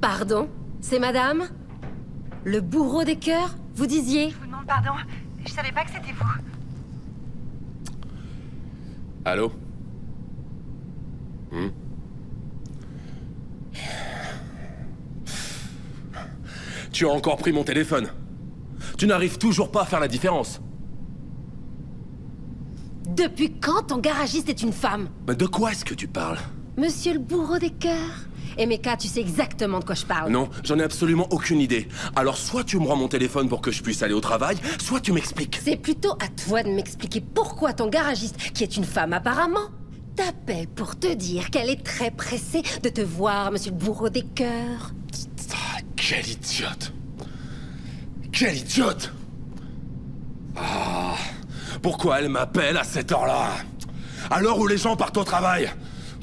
Pardon? C'est madame? Le bourreau des cœurs? Vous disiez? Je vous demande pardon. Je savais pas que c'était vous. Allô? Tu as encore pris mon téléphone. Tu n'arrives toujours pas à faire la différence. Depuis quand ton garagiste est une femme? Mais de quoi est-ce que tu parles? Monsieur le bourreau des cœurs? Emeka, tu sais exactement de quoi je parle. Non, j'en ai absolument aucune idée. Alors soit tu me rends mon téléphone pour que je puisse aller au travail, soit tu m'expliques. C'est plutôt à toi de m'expliquer pourquoi ton garagiste, qui est une femme apparemment, t'appelle pour te dire qu'elle est très pressée de te voir, monsieur le bourreau des cœurs. Ah, quelle idiote! Quelle idiote! Ah, pourquoi elle m'appelle à cette heure-là? À l'heure où les gens partent au travail?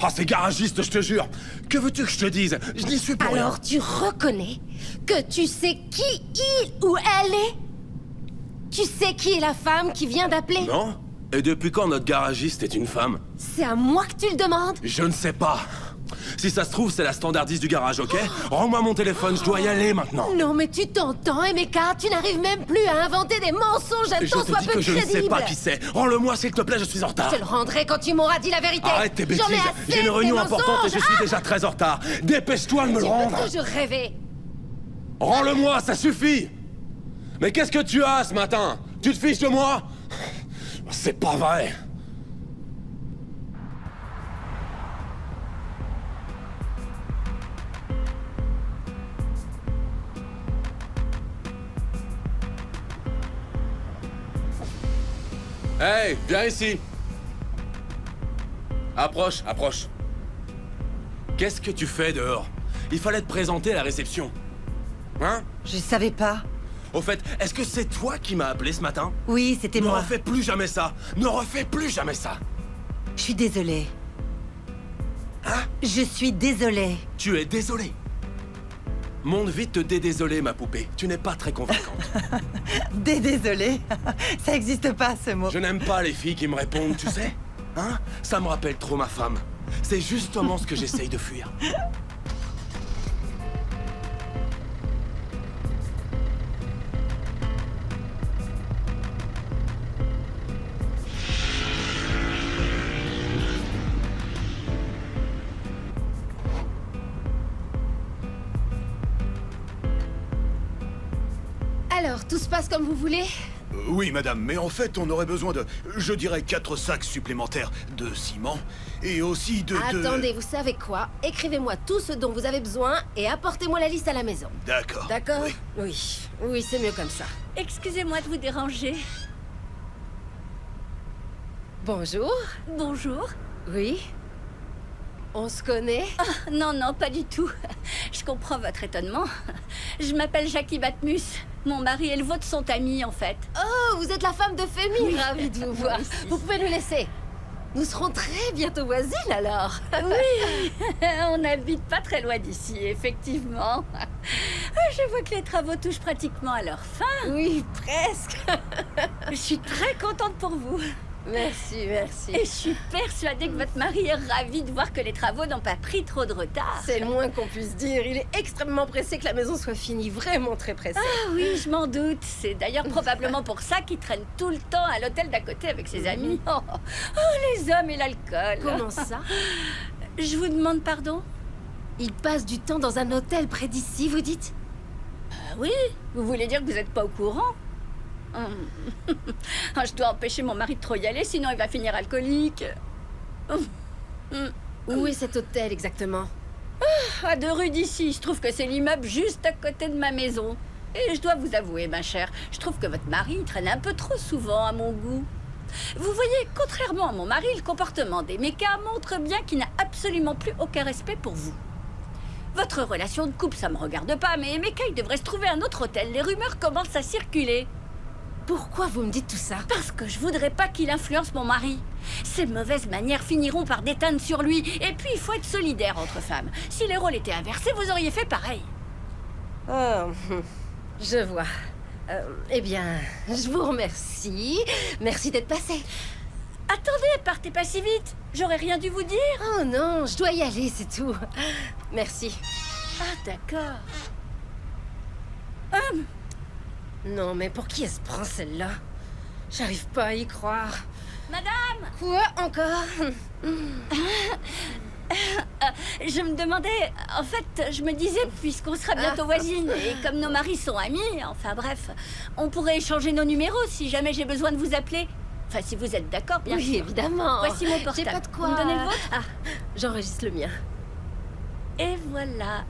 Ah, ces garagistes, je te jure! Que veux-tu que je te dise? Je n'y suis pour rien. Alors tu reconnais que tu sais qui il ou elle est? Tu sais qui est la femme qui vient d'appeler? Non? Et depuis quand notre garagiste est une femme? C'est à moi que tu le demandes? Je ne sais pas. Si ça se trouve, c'est la standardiste du garage, ok? Rends-moi mon téléphone, je dois y aller maintenant. Non mais tu t'entends, Emeka, tu n'arrives même plus à inventer des mensonges à Et je tant te soit dis peu que je ne sais crédibles. pas qui c'est. Rends-le-moi, s'il te plaît, je suis en retard. Je te le rendrai quand tu m'auras dit la vérité. Arrête tes bêtises. J'en ai assez J'ai une de réunion tes importante et je mensonges. suis déjà très en retard. Dépêche-toi de me le Tu rendre. veux que je rêvais? Rends-le-moi, ça suffit. Mais qu'est-ce que tu as ce matin? Tu te fiches de moi? C'est pas vrai. Hey, viens ici. Approche, approche. Qu'est-ce que tu fais dehors? Il fallait te présenter à la réception. Hein? Je savais pas. Au fait, est-ce que c'est toi qui m'as appelé ce matin? Oui, c'était Ne moi. refais plus jamais ça. Ne refais plus jamais ça. Je suis désolée. Hein? Je suis désolée. Tu es désolé. Monte vite te dédésoler, ma poupée. Tu n'es pas très convaincante. Désolée. Ça existe pas, ce mot. Je n'aime pas les filles qui me répondent, tu sais? Hein? Ça me rappelle trop ma femme. C'est justement ce que j'essaye de fuir. Alors, tout se passe comme vous voulez? Oui, madame, mais en fait, on aurait besoin de, je dirais, 4 sacs supplémentaires de ciment et aussi de... Attendez, vous savez quoi? Écrivez-moi tout ce dont vous avez besoin et apportez-moi la liste à la maison. D'accord. D'accord? Oui. Oui, oui, c'est mieux comme ça. Excusez-moi de vous déranger. Bonjour. Bonjour. Oui? On se connaît? Non, non, pas du tout. Je comprends votre étonnement. Je m'appelle Jackie Batmus. Mon mari et le vôtre sont amis, en fait. Oh, vous êtes la femme de Femi. Ravie de vous voir. Vous pouvez nous laisser. Nous serons très bientôt voisines, alors. Oui, on n'habite pas très loin d'ici, effectivement. Je vois que les travaux touchent pratiquement à leur fin. Oui, presque. Je suis très contente pour vous. Merci, merci. Et je suis persuadée que votre mari est ravi de voir que les travaux n'ont pas pris trop de retard. C'est le moins qu'on puisse dire. Il est extrêmement pressé que la maison soit finie. Vraiment très pressé. Ah oui, je m'en doute. C'est d'ailleurs probablement pour ça qu'il traîne tout le temps à l'hôtel d'à côté avec ses amis. Oh, les hommes et l'alcool. Comment ça? Je vous demande pardon? Il passe du temps dans un hôtel près d'ici, vous dites? Oui, vous voulez dire que vous n'êtes pas au courant? Je dois empêcher mon mari de trop y aller, sinon il va finir alcoolique. Où est cet hôtel exactement? À 2 rues d'ici, je trouve que c'est l'immeuble juste à côté de ma maison. Et je dois vous avouer, ma chère, je trouve que votre mari traîne un peu trop souvent à mon goût. Vous voyez, contrairement à mon mari, le comportement d'Emeka montre bien qu'il n'a absolument plus aucun respect pour vous. Votre relation de couple, ça me regarde pas, mais Emeka, il devrait se trouver un autre hôtel. Les rumeurs commencent à circuler. Pourquoi vous me dites tout ça? Parce que je voudrais pas qu'il influence mon mari. Ses mauvaises manières finiront par déteindre sur lui. Et puis, il faut être solidaire entre femmes. Si les rôles étaient inversés, vous auriez fait pareil. Oh, je vois. Eh bien, je vous remercie. Merci d'être passé. Attendez, partez pas si vite. J'aurais rien dû vous dire. Oh non, je dois y aller, c'est tout. Merci. Ah, d'accord. Non, mais pour qui elle se prend celle-là? J'arrive pas à y croire. Madame! Quoi encore? Je me demandais... En fait, je me disais, puisqu'on sera bientôt voisines, et comme nos maris sont amis, enfin bref, on pourrait échanger nos numéros si jamais j'ai besoin de vous appeler. Enfin, si vous êtes d'accord, bien Oui, sûr. évidemment. Voici mon portable. J'ai pas de quoi. Vous me donnez le vôtre? Ah, j'enregistre le mien. Et voilà.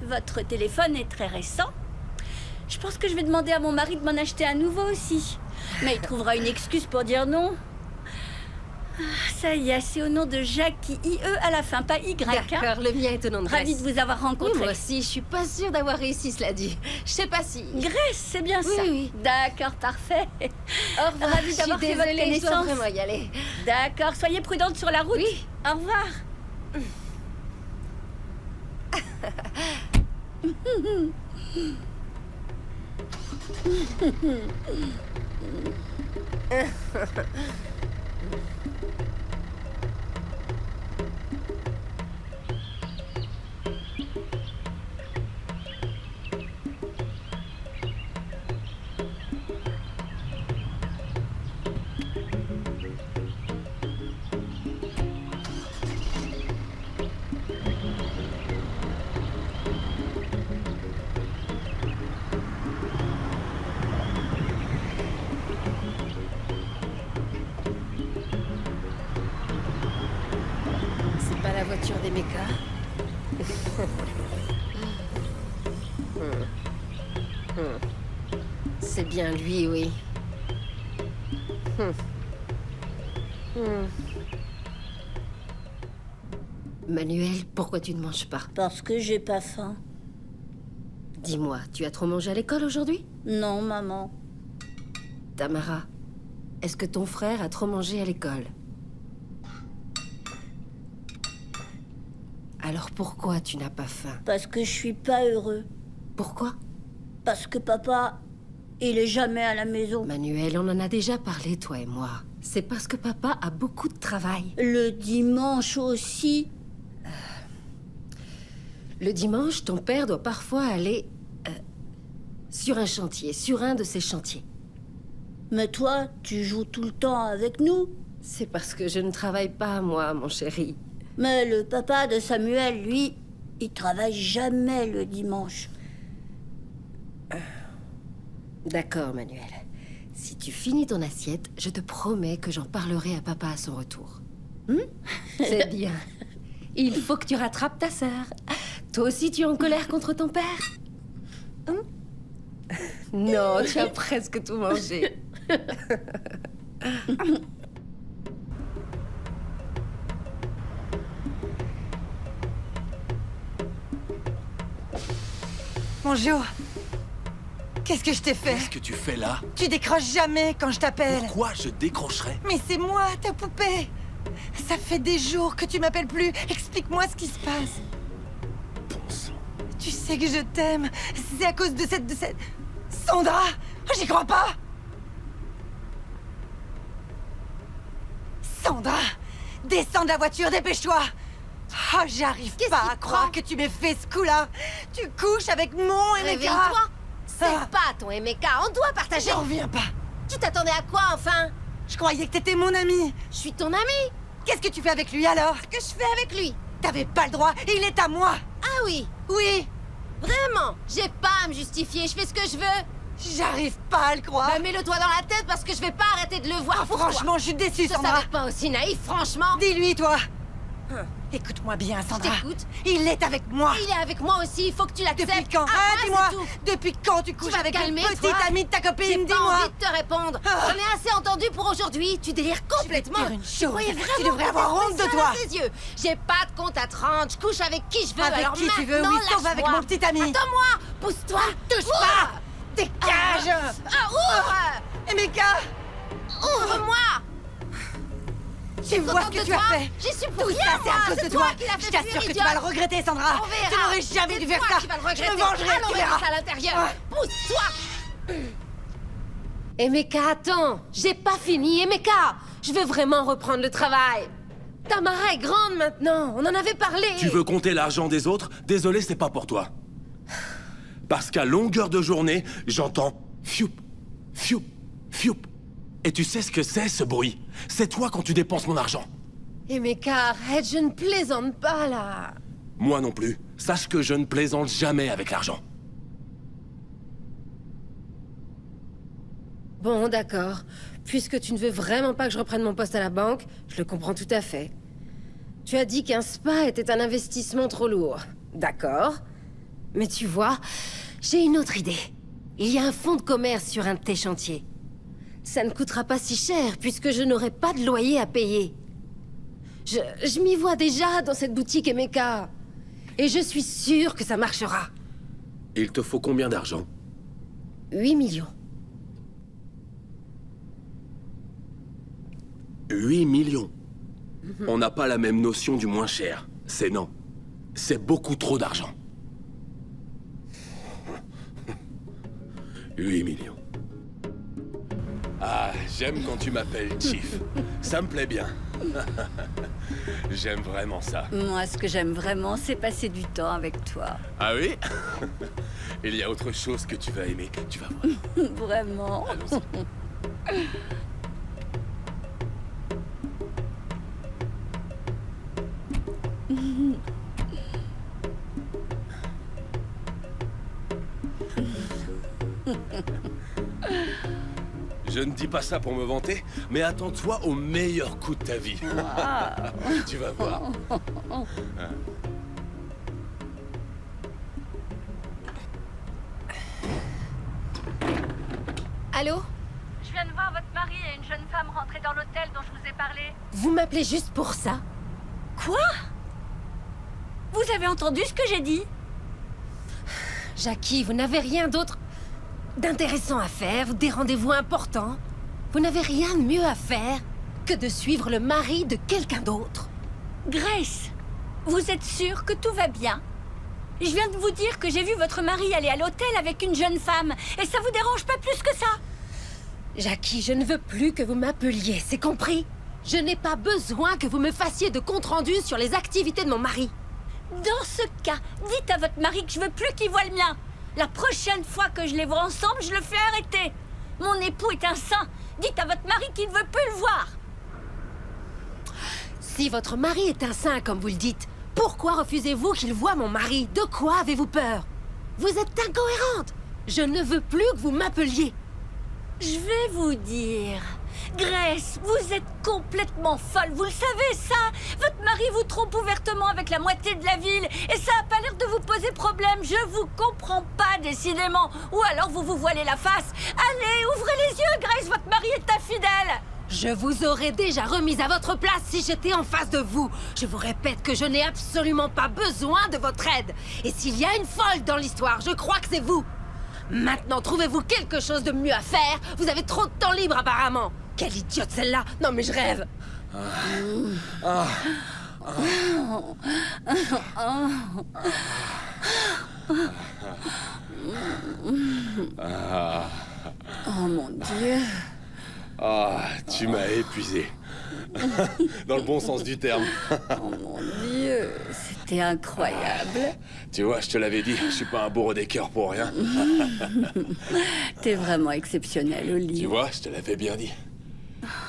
Votre téléphone est très récent. Je pense que je vais demander à mon mari de m'en acheter un nouveau aussi. Mais il trouvera une excuse pour dire non. Ah, ça y est, c'est au nom de Jacques, IE à la fin, pas Y. Hein. D'accord, le mien est au nom de Grèce. Ravie de vous avoir Oui, rencontré. moi aussi, je suis pas sûre d'avoir réussi, cela dit. Je sais pas si... Grèce, c'est bien Oui, ça. oui. D'accord, parfait. Au revoir, Ravie je suis d'avoir fait votre désolée, je dois connaissance. vraiment y aller. D'accord, soyez prudente sur la route. Oui. Au revoir. C'est pas la voiture des mécas. C'est bien lui, oui. Manuel, pourquoi tu ne manges pas? Parce que j'ai pas faim. Dis-moi, tu as trop mangé à l'école aujourd'hui? Non, maman. Tamara, est-ce que ton frère a trop mangé à l'école? Alors pourquoi tu n'as pas faim? Parce que je suis pas heureux. Pourquoi? Parce que papa, il est jamais à la maison. Manuel, on en a déjà parlé, toi et moi. C'est parce que papa a beaucoup de travail. Le dimanche aussi. Le dimanche, ton père doit parfois aller sur un chantier, sur un de ces chantiers. Mais toi, tu joues tout le temps avec nous. C'est parce que je ne travaille pas, moi, mon chéri. Mais le papa de Samuel, lui, il travaille jamais le dimanche. D'accord, Manuel. Si tu finis ton assiette, je te promets que j'en parlerai à papa à son retour. C'est bien. Il faut que tu rattrapes ta sœur. Toi aussi, tu es en colère contre ton père? Non, tu as presque tout mangé. Bonjour. Qu'est-ce que je t'ai fait? Qu'est-ce que tu fais là? Tu décroches jamais quand je t'appelle. Pourquoi je décrocherais? Mais c'est moi, ta poupée. Ça fait des jours que tu m'appelles plus. Explique-moi ce qui se passe. Bon sang. Tu sais que je t'aime. C'est à cause de cette... Sandra! J'y crois pas! Sandra! Descends de la voiture, dépêche-toi! Oh, j'arrive pas à croire que tu m'aies fait ce coup-là! Tu couches avec mon Emeka! Réveille-toi. C'est Ah. pas ton Emeka, on doit partager. J'en reviens pas! Tu t'attendais à quoi, enfin? Je croyais que t'étais mon ami! Je suis ton ami. Qu'est-ce que tu fais avec lui alors? Qu'est-ce que je fais avec lui? T'avais pas le droit, il est à moi! Ah oui, Oui! vraiment. J'ai pas à me justifier, je fais ce que je veux. J'arrive pas à le croire! Bah, mets-le toi dans la tête parce que je vais pas arrêter de le voir. Ah, pour toi. franchement, je suis déçue, Je Sandra! savais pas aussi naïf, franchement. Dis-lui, toi! Écoute-moi bien, Sandra. t'écoute. Il est avec moi! Il est avec moi aussi, il faut que tu l'acceptes. Depuis quand? Ah, Hein, c'est dis-moi! tout. Depuis quand tu couches vas avec te calmer, une petite toi. amie de ta J'ai copine? pas Dis-moi! envie de te répondre. Ah. J'en ai assez entendu pour aujourd'hui. Tu délires complètement. dire une Tu chose. croyais Tu vraiment devrais que avoir t'étais honte de spécial toi. à tes yeux. J'ai pas de compte à te rendre. Je couche avec qui je veux. Avec Alors qui tu veux, maintenant, oui, sauf avec lâche-moi. mon petit ami. Attends-moi. Pousse-toi. Touche pas! Dégage! Ah, ouvre. Emeka! Ouvre-moi. Tu vois ce contente que de tu toi. as fait! J'y suis pour Tout rien, ça, c'est moi. à cause C'est de toi toi! qui l'as fait Je t'assure fuir, que tu idiote. vas le regretter, Sandra! On verra. Tu n'aurais jamais C'est dû faire toi ça! qui vas le Je regretter. me vengerai, Allons, tu on verra verras! ça à l'intérieur. Ah. Pousse-toi. Emeka, attends. J'ai pas fini, Emeka. Je veux vraiment reprendre le travail. Tamara est grande maintenant, on en avait parlé. Tu veux compter l'argent des autres? Désolé, c'est pas pour toi. Parce qu'à longueur de journée, j'entends fioup, fioup, fioup. Et tu sais ce que c'est, ce bruit? C'est toi quand tu dépenses mon argent. Eh mais arrête, je ne plaisante pas là. Moi non plus. Sache que je ne plaisante jamais avec l'argent. Bon, d'accord. Puisque tu ne veux vraiment pas que je reprenne mon poste à la banque, je le comprends tout à fait. Tu as dit qu'un spa était un investissement trop lourd. D'accord. Mais tu vois, j'ai une autre idée. Il y a un fonds de commerce sur un de tes chantiers. Ça ne coûtera pas si cher, puisque je n'aurai pas de loyer à payer. Je m'y vois déjà dans cette boutique Emeka. Et je suis sûre que ça marchera. Il te faut combien d'argent? 8 millions. 8 millions. On n'a pas la même notion du moins cher. C'est non. C'est beaucoup trop d'argent. 8 millions. Ah, j'aime quand tu m'appelles Chief. Ça me plaît bien. J'aime vraiment ça. Moi, ce que j'aime vraiment, c'est passer du temps avec toi. Ah oui? Il y a autre chose que tu vas aimer. Tu vas voir. Vraiment. Allons-y. Je ne dis pas ça pour me vanter, mais attends-toi au meilleur coup de ta vie. Tu vas voir. Allô? Je viens de voir votre mari et une jeune femme rentrer dans l'hôtel dont je vous ai parlé. Vous m'appelez juste pour ça? Quoi? Vous avez entendu ce que j'ai dit? Jackie, vous n'avez rien d'autre d'intéressant à faire, des rendez-vous importants. Vous n'avez rien de mieux à faire que de suivre le mari de quelqu'un d'autre. Grace, vous êtes sûre que tout va bien? Je viens de vous dire que j'ai vu votre mari aller à l'hôtel avec une jeune femme. Et ça vous dérange pas plus que ça? Jackie, je ne veux plus que vous m'appeliez, c'est compris? Je n'ai pas besoin que vous me fassiez de compte-rendu sur les activités de mon mari. Dans ce cas, dites à votre mari que je veux plus qu'il voie le mien. La prochaine fois que je les vois ensemble, je le fais arrêter. Mon époux est un saint. Dites à votre mari qu'il ne veut plus le voir. Si votre mari est un saint, comme vous le dites, pourquoi refusez-vous qu'il voie mon mari? De quoi avez-vous peur? Vous êtes incohérente. Je ne veux plus que vous m'appeliez. Je vais vous dire... Grace, vous êtes complètement folle, vous le savez, ça? Votre mari vous trompe ouvertement avec la moitié de la ville et ça a pas l'air de vous poser problème. Je vous comprends pas, décidément. Ou alors vous vous voilez la face. Allez, ouvrez les yeux, Grace, votre mari est infidèle. Je vous aurais déjà remise à votre place si j'étais en face de vous. Je vous répète que je n'ai absolument pas besoin de votre aide. Et s'il y a une folle dans l'histoire, je crois que c'est vous. Maintenant, trouvez-vous quelque chose de mieux à faire? Vous avez trop de temps libre, apparemment. Quelle idiote, celle-là! Non, mais je rêve! Oh, mon Dieu. Ah, tu m'as épuisé. Dans le bon sens du terme. Oh, mon Dieu. C'était incroyable. Tu vois, je te l'avais dit, je suis pas un bourreau des cœurs pour rien. T'es vraiment exceptionnel, Oli. Tu vois, je te l'avais bien dit.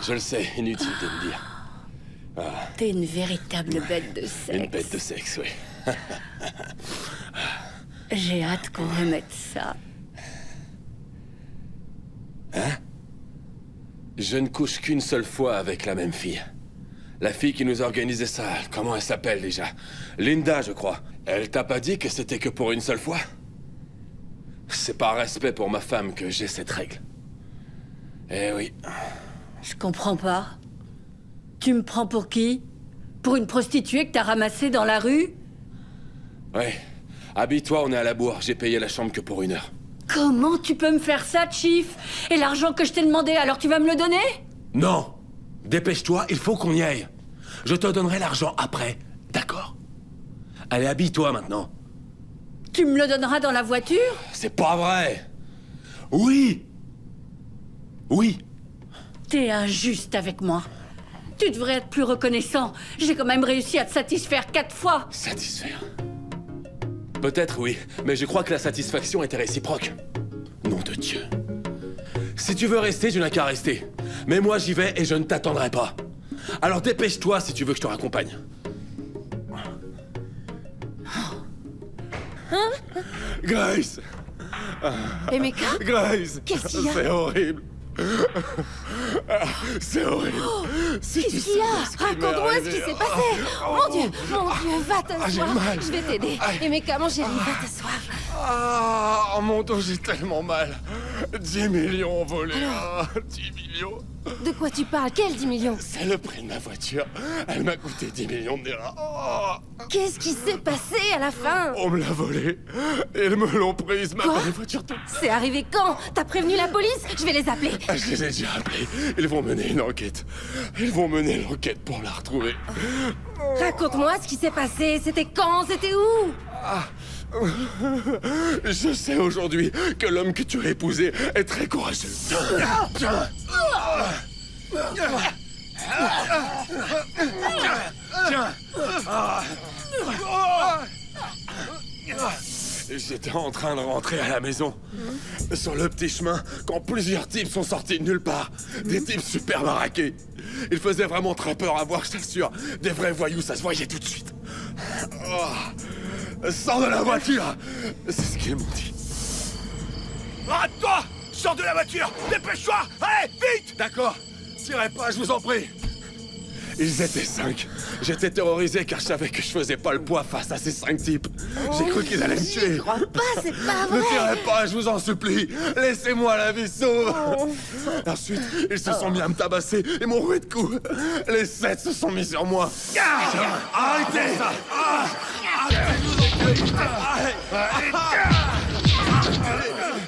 Je le sais, inutile de me dire. T'es une véritable bête de sexe. Une bête de sexe, oui. J'ai hâte qu'on remette ça. Hein? Je ne couche qu'une seule fois avec la même fille. La fille qui nous organisait ça, comment elle s'appelle déjà? Linda, je crois. Elle t'a pas dit que c'était que pour une seule fois? C'est par respect pour ma femme que j'ai cette règle. Eh oui. Je comprends pas. Tu me prends pour qui? Pour une prostituée que t'as ramassée dans la rue? Ouais. Habille-toi, on est à la bourre. J'ai payé la chambre que pour 1 heure. Comment tu peux me faire ça, Chief? Et l'argent que je t'ai demandé, alors tu vas me le donner? Non! Dépêche-toi, il faut qu'on y aille. Je te donnerai l'argent après, d'accord? Allez, habille-toi maintenant. Tu me le donneras dans la voiture? C'est pas vrai! Oui! Oui! T'es injuste avec moi. Tu devrais être plus reconnaissant. J'ai quand même réussi à te satisfaire 4 fois. Satisfaire? Peut-être oui, mais je crois que la satisfaction était réciproque. Nom de Dieu. Si tu veux rester, tu n'as qu'à rester. Mais moi j'y vais et je ne t'attendrai pas. Alors dépêche-toi si tu veux que je te raccompagne. Grace! Emeka, Grace! Qu'est-ce qu'il y a? C'est horrible. C'est horrible. Si tu qu'est-ce qu'il y a? savais qui m'est Raconte-moi ce arrivé. qui s'est passé. Mon Dieu, va j'ai t'asseoir. mal. Je vais t'aider. Aïe. Emeka, mon chéri, va t'asseoir. Ah, oh mon dos, j'ai tellement mal. 10 millions volés. Ah, 10 millions. De quoi tu parles? Quel 10 millions? C'est le prix de ma voiture. Elle m'a coûté 10 millions de dirhams. Oh, Qu'est-ce qui s'est passé à la fin? on me l'a volée. Ils me l'ont prise, ma Quoi? belle voiture. C'est arrivé quand? T'as prévenu la police? Je vais les appeler. Ah, je les ai déjà appelés. Ils vont mener une enquête. Ils vont mener l'enquête pour la retrouver. Raconte-moi ce qui s'est passé. C'était quand? C'était où? Je sais aujourd'hui que l'homme que tu as épousé est très courageux. Tiens. J'étais en train de rentrer à la maison. Sur le petit chemin, quand plusieurs types sont sortis de nulle part. Des types super baraqués. Ils faisaient vraiment très peur à voir, je t'assure. Des vrais voyous, ça se voyait tout de suite. Sors de la voiture! C'est ce qu'ils m'ont dit. Arrête-toi! Sors de la voiture! Dépêche-toi! Allez, vite! D'accord, tirez pas, je vous en prie. Ils étaient 5. J'étais terrorisé car je savais que je faisais pas le poids face à ces 5 types. J'ai cru qu'ils allaient me tuer. Je crois pas, c'est pas Ne vrai. tirez pas, je vous en supplie. Laissez-moi la vie sauve. Ensuite, ils se sont mis à me tabasser et m'ont roué de coups. Les 7 se sont mis sur moi. Arrêtez ça.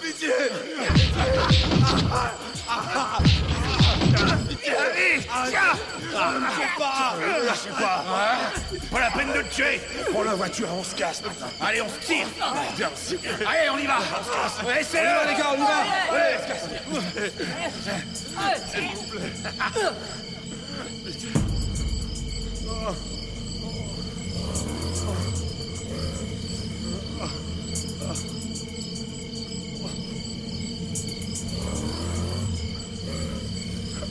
Pitié. Lâchez pas! Pas la peine de le tuer! Prends la voiture, on se casse. Allez, on se tire! Viens aussi. Allez, on y va! Laissez-le! Les gars, on y va.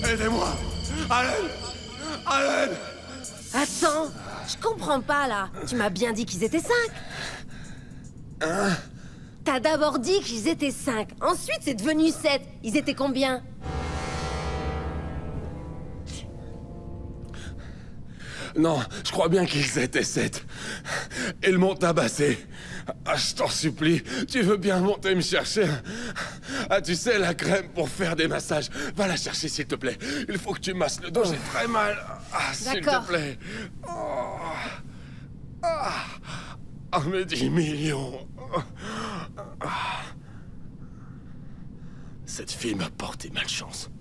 Aidez-moi. Alain. Alain. Attends, je comprends pas là. Tu m'as bien dit qu'ils étaient 5. T'as d'abord dit qu'ils étaient 5. Ensuite, c'est devenu 7. Ils étaient combien? Non, je crois bien qu'ils étaient 7. Ils m'ont tabassé. Ah, je t'en supplie, tu veux bien monter me chercher? Ah, tu sais, la crème pour faire des massages. Va la chercher, s'il te plaît. Il faut que tu masses le dos, j'ai très mal. Ah, s'il D'accord. te plaît. Oh. Ah. Ah, mais 10 millions. Ah. Cette fille m'a porté malchance.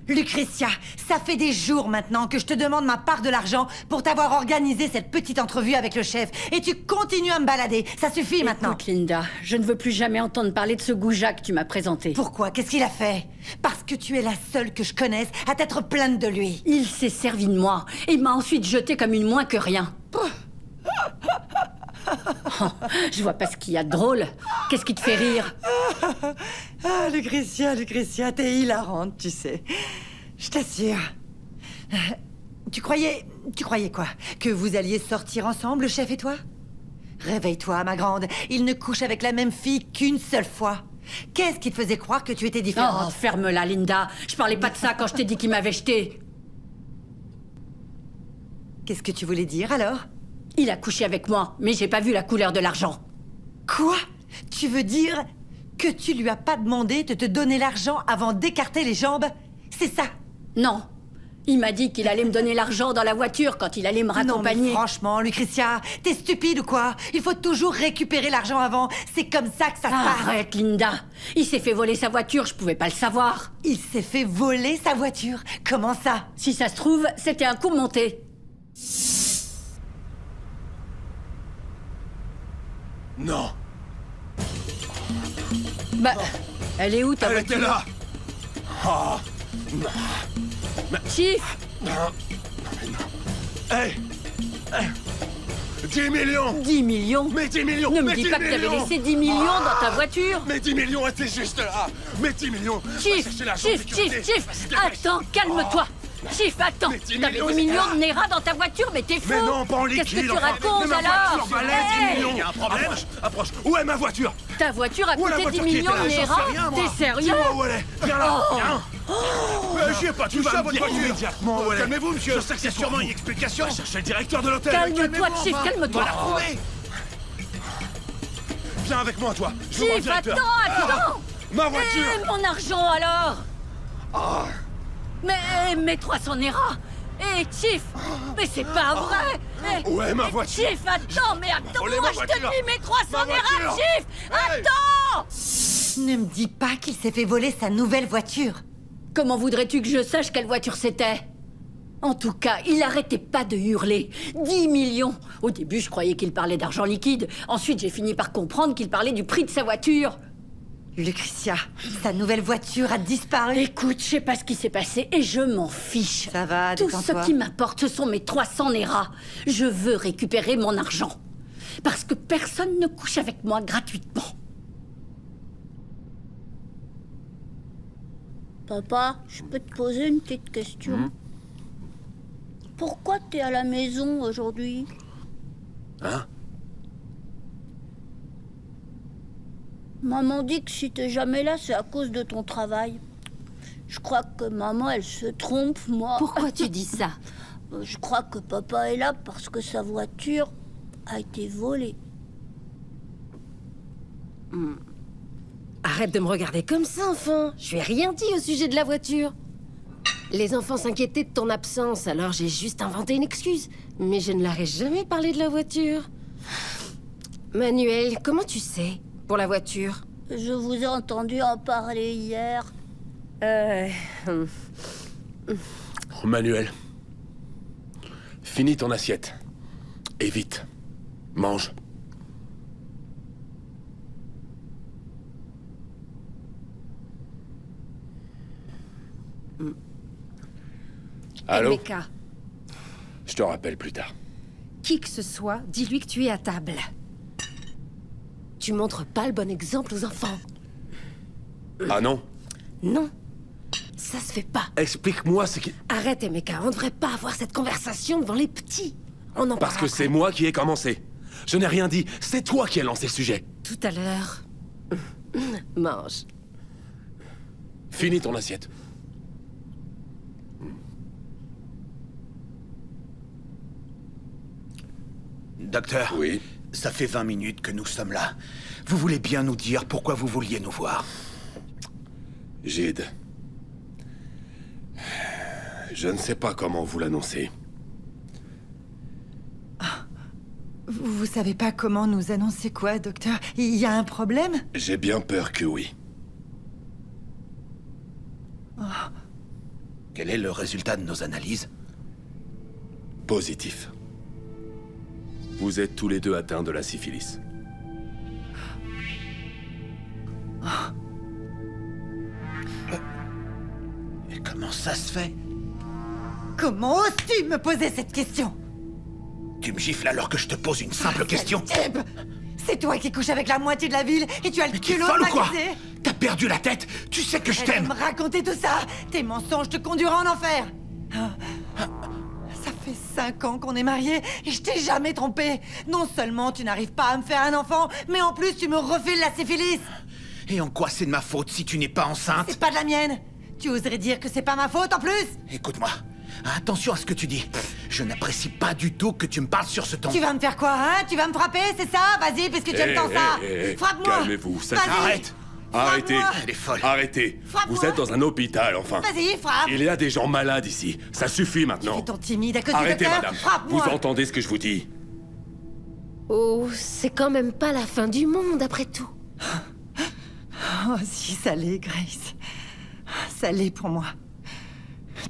Lucretia, ça fait des jours maintenant que je te demande ma part de l'argent pour t'avoir organisé cette petite entrevue avec le chef. Et tu continues à me balader. Ça suffit maintenant. Écoute, Linda, je ne veux plus jamais entendre parler de ce goujat que tu m'as présenté. Pourquoi? Qu'est-ce qu'il a fait? Parce que tu es la seule que je connaisse à t'être plainte de lui. Il s'est servi de moi et m'a ensuite jeté comme une moins que rien. Oh, je vois pas ce qu'il y a de drôle. Qu'est-ce qui te fait rire? Ah, Lucretia, t'es hilarante, tu sais. Je t'assure. Tu croyais quoi? Que vous alliez sortir ensemble, le chef et toi? Réveille-toi, ma grande. Il ne couche avec la même fille qu'une seule fois. Qu'est-ce qui te faisait croire que tu étais Oh, différente? ferme-la, Linda. Je parlais pas de ça quand je t'ai dit qu'il m'avait jeté. Qu'est-ce que tu voulais dire, alors? Il a couché avec moi, mais j'ai pas vu la couleur de l'argent. Quoi? Tu veux dire que tu lui as pas demandé de te donner l'argent avant d'écarter les jambes? C'est ça? Non. Il m'a dit qu'il allait me donner l'argent dans la voiture quand il allait me Non, mais raccompagner. franchement, Lucretia, t'es stupide ou quoi? Il faut toujours récupérer l'argent avant. C'est comme ça que ça se passe. Arrête, Linda. Il s'est fait voler sa voiture, je pouvais pas le savoir. Il s'est fait voler sa voiture. Comment ça? Si ça se trouve, c'était un coup monté. Non, Bah, elle est où ta elle voiture? était là. Ah, Chief, Hey 10 millions 10 millions? Mais 10 millions Ne me mais dis 10 pas que t'avais millions laissé 10 millions dans ta voiture. Mais 10 millions étaient juste là. Mais 10 millions. Chief, Chief, attends, calme-toi. Chief, attends, Mais 10 t'avais millions, 10 millions de Nera dans ta voiture, mais t'es fou. Mais non, pas en liquide. Qu'est-ce que tu enfin. racontes Mais ma alors? voiture valait 10 millions. Y a un problème? Approche. Où est ma voiture? Ta voiture a Où est la coûté 10 voiture qui était millions de là? J'en Nera? sais rien, moi. T'es sérieux? Dis-moi où elle est. Viens là, viens. Mais j'y ai pas touché à votre voiture. Immédiatement où elle est. Calmez-vous, monsieur. Je sais que c'est c'est sûrement pour une vous. explication. Va chercher le directeur de l'hôtel. Calme-toi, Calmez-vous, Chief, enfin. calme-toi. Va la retrouver. Viens avec moi, toi. Je veux voir le Chief, directeur. attends. Ma voiture. Et mon argent alors? Ah. Mais mes 300 Nera. Eh, Chief, mais c'est pas vrai. Eh, Où est ma eh, voiture? Chief, attends, mais attends, volé moi ma je te voiture. dis mes 300 Ma Nera, voiture. Chief. Hey. Attends. Ne me dis pas qu'il s'est fait voler sa nouvelle voiture. Comment voudrais-tu que je sache quelle voiture c'était? En tout cas, il arrêtait pas de hurler. 10 millions. Au début, je croyais qu'il parlait d'argent liquide. Ensuite, j'ai fini par comprendre qu'il parlait du prix de sa voiture. Lucretia, sa nouvelle voiture a disparu. Écoute, je sais pas ce qui s'est passé et je m'en fiche. Ça va, Tout ce détends-toi. qui m'apporte, ce sont mes 300 Nera. Je veux récupérer mon argent. Parce que personne ne couche avec moi gratuitement. Papa, je peux te poser une petite question? Pourquoi t'es à la maison aujourd'hui? Hein? Maman dit que si t'es jamais là, c'est à cause de ton travail. Je crois que maman, elle se trompe, moi. Pourquoi tu dis ça? Je crois que papa est là parce que sa voiture a été volée. Arrête de me regarder comme ça, enfin. Je lui ai rien dit au sujet de la voiture. Les enfants s'inquiétaient de ton absence, alors j'ai juste inventé une excuse. Mais je ne leur ai jamais parlé de la voiture. Manuel, comment tu sais pour la voiture? Je vous ai entendu en parler hier. Manuel. Finis ton assiette. Et vite. Mange. Allô? Emeka, Je te rappelle plus tard. qui que ce soit, dis-lui que tu es à table. Tu montres pas le bon exemple aux enfants. Ah non? Non, ça se fait pas. Explique-moi ce qui... Arrête, Emeka, on ne devrait pas avoir cette conversation devant les petits. On en Parce que parlera c'est après. moi qui ai commencé. Je n'ai rien dit. C'est toi qui as lancé le sujet. Tout à l'heure. Mange. Finis ton assiette. Docteur, Oui. ça fait 20 minutes que nous sommes là. Vous voulez bien nous dire pourquoi vous vouliez nous voir? Gide. Je ne sais pas comment vous l'annoncer. Vous savez pas comment nous annoncer quoi, docteur? Il y a un problème? J'ai bien peur que oui. Quel est le résultat de nos analyses? Positif. Vous êtes tous les deux atteints de la syphilis. Et comment ça se fait? Comment oses-tu me poser cette question? Tu me gifles alors que je te pose une simple question? Type, c'est toi qui couches avec la moitié de la ville et tu as le Mais t'es culot folle de ou quoi? m'accuser? T'as perdu la tête? Tu sais que je Arrête de t'aime! me raconter tout ça! Tes mensonges te conduiront en enfer! Ça fait 5 ans qu'on est mariés et je t'ai jamais trompé! Non seulement tu n'arrives pas à me faire un enfant, mais en plus tu me refiles la syphilis! Et en quoi c'est de ma faute si tu n'es pas enceinte? C'est pas de la mienne! Tu oserais dire que c'est pas ma faute en plus? Écoute-moi, attention à ce que tu dis. Je n'apprécie pas du tout que tu me parles sur ce ton. Tu vas me faire quoi, hein? Tu vas me frapper, c'est ça? Vas-y, puisque tu aimes tant ça! Frappe-moi! Calmez-vous, ça Vas-y. Arrête! Arrêtez! Frappe-moi. Elle est folle. Arrêtez! Frappe-moi. Vous êtes dans un hôpital, enfin. Vas-y, frappe! Il y a des gens malades ici. Ça suffit maintenant. Fais ton timide à côté Arrêtez, de cœur. madame. Frappe-moi! Vous entendez ce que je vous dis? Oh, c'est quand même pas la fin du monde, après tout. Oh, si, ça l'est, Grace. Ça l'est pour moi.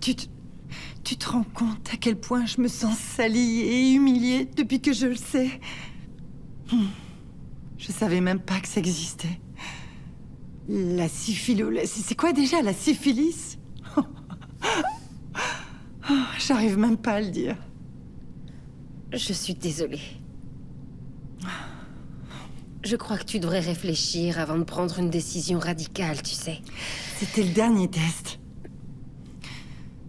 Tu te rends compte à quel point je me sens salie et humiliée depuis que je le sais? Je savais même pas que ça existait. La syphilis... C'est quoi déjà, la syphilis? J'arrive même pas à le dire. Je suis désolée. Je crois que tu devrais réfléchir avant de prendre une décision radicale, tu sais. C'était le dernier test.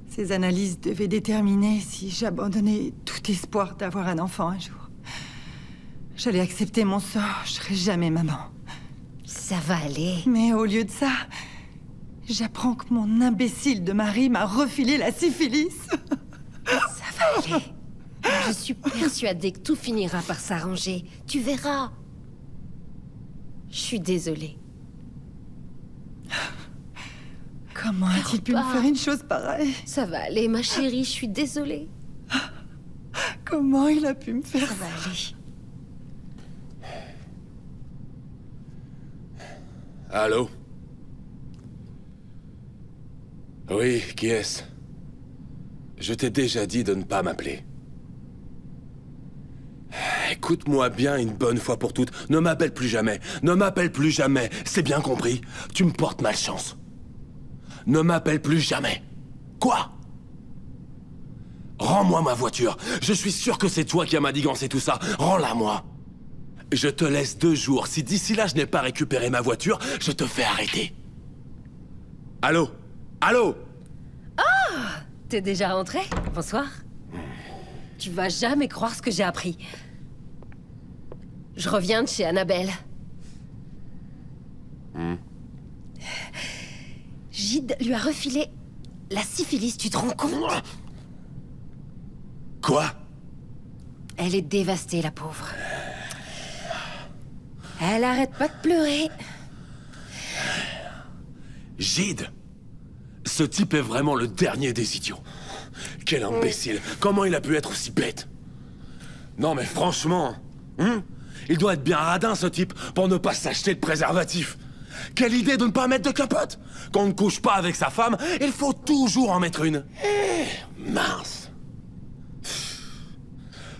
Ces analyses devaient déterminer si j'abandonnais tout espoir d'avoir un enfant un jour. J'allais accepter mon sort, je serais jamais maman. Ça va aller. Mais au lieu de ça, j'apprends que mon imbécile de mari m'a refilé la syphilis. Ça va aller. Je suis persuadée que tout finira par s'arranger. Tu verras. Je suis désolée. Comment a-t-il pu me pas. faire une chose pareille? Ça va aller, ma chérie, je suis désolée. Comment il a pu me faire Ça va aller. Allô? Oui, qui est-ce? Je t'ai déjà dit de ne pas m'appeler. Écoute-moi bien une bonne fois pour toutes. Ne m'appelle plus jamais. Ne m'appelle plus jamais. C'est bien compris. Tu me portes malchance. Ne m'appelle plus jamais. Quoi? Rends-moi ma voiture. Je suis sûr que c'est toi qui as manigancé tout ça. Rends-la moi. Je te laisse 2 jours. Si d'ici là je n'ai pas récupéré ma voiture, je te fais arrêter. Allô? Allô? T'es déjà rentré? Bonsoir. Tu vas jamais croire ce que j'ai appris. Je reviens de chez Annabelle. Gide lui a refilé la syphilis, tu te rends compte? Quoi? Elle est dévastée, la pauvre. Elle arrête pas de pleurer. Gide? Ce type est vraiment le dernier des idiots. Quel imbécile. Comment il a pu être aussi bête? Non mais franchement... il doit être bien radin, ce type, pour ne pas s'acheter de préservatif. Quelle idée de ne pas mettre de capote! Quand on ne couche pas avec sa femme, il faut toujours en mettre une. Mince.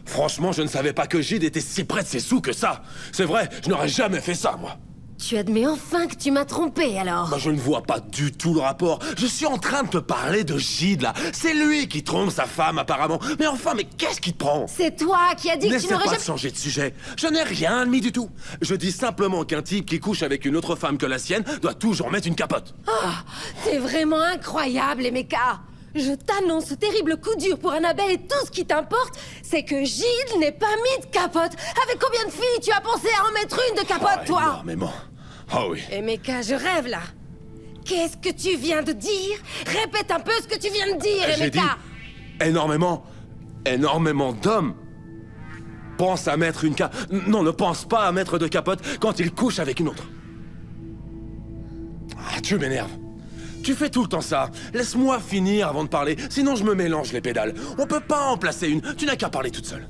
Franchement, je ne savais pas que Gide était si près de ses sous que ça. C'est vrai, je n'aurais jamais fait ça, moi. Tu admets enfin que tu m'as trompé, alors? Bah, je ne vois pas du tout le rapport. Je suis en train de te parler de Gide, là. C'est lui qui trompe sa femme, apparemment. Mais enfin, mais qu'est-ce qui te prend? C'est toi qui as dit que tu N'essaie n'aurais pas jamais... de changer de sujet. Je n'ai rien admis du tout. Je dis simplement qu'un type qui couche avec une autre femme que la sienne doit toujours mettre une capote. Ah, t'es vraiment incroyable, Emeka. Je t'annonce ce terrible coup dur pour Annabelle et tout ce qui t'importe, c'est que Gide n'ait pas mis de capote. Avec combien de filles tu as pensé à en mettre une de capote, toi? Énormément. Oh oui. Emeka, je rêve, là. Qu'est-ce que tu viens de dire? Répète un peu ce que tu viens de dire, J'ai dit Emeka. énormément d'hommes pensent à mettre une Non, ne pense pas à mettre de capote quand ils couchent avec une autre. Ah, tu m'énerves. Tu fais tout le temps ça. Laisse-moi finir avant de parler, sinon je me mélange les pédales. On peut pas en placer une, tu n'as qu'à parler toute seule.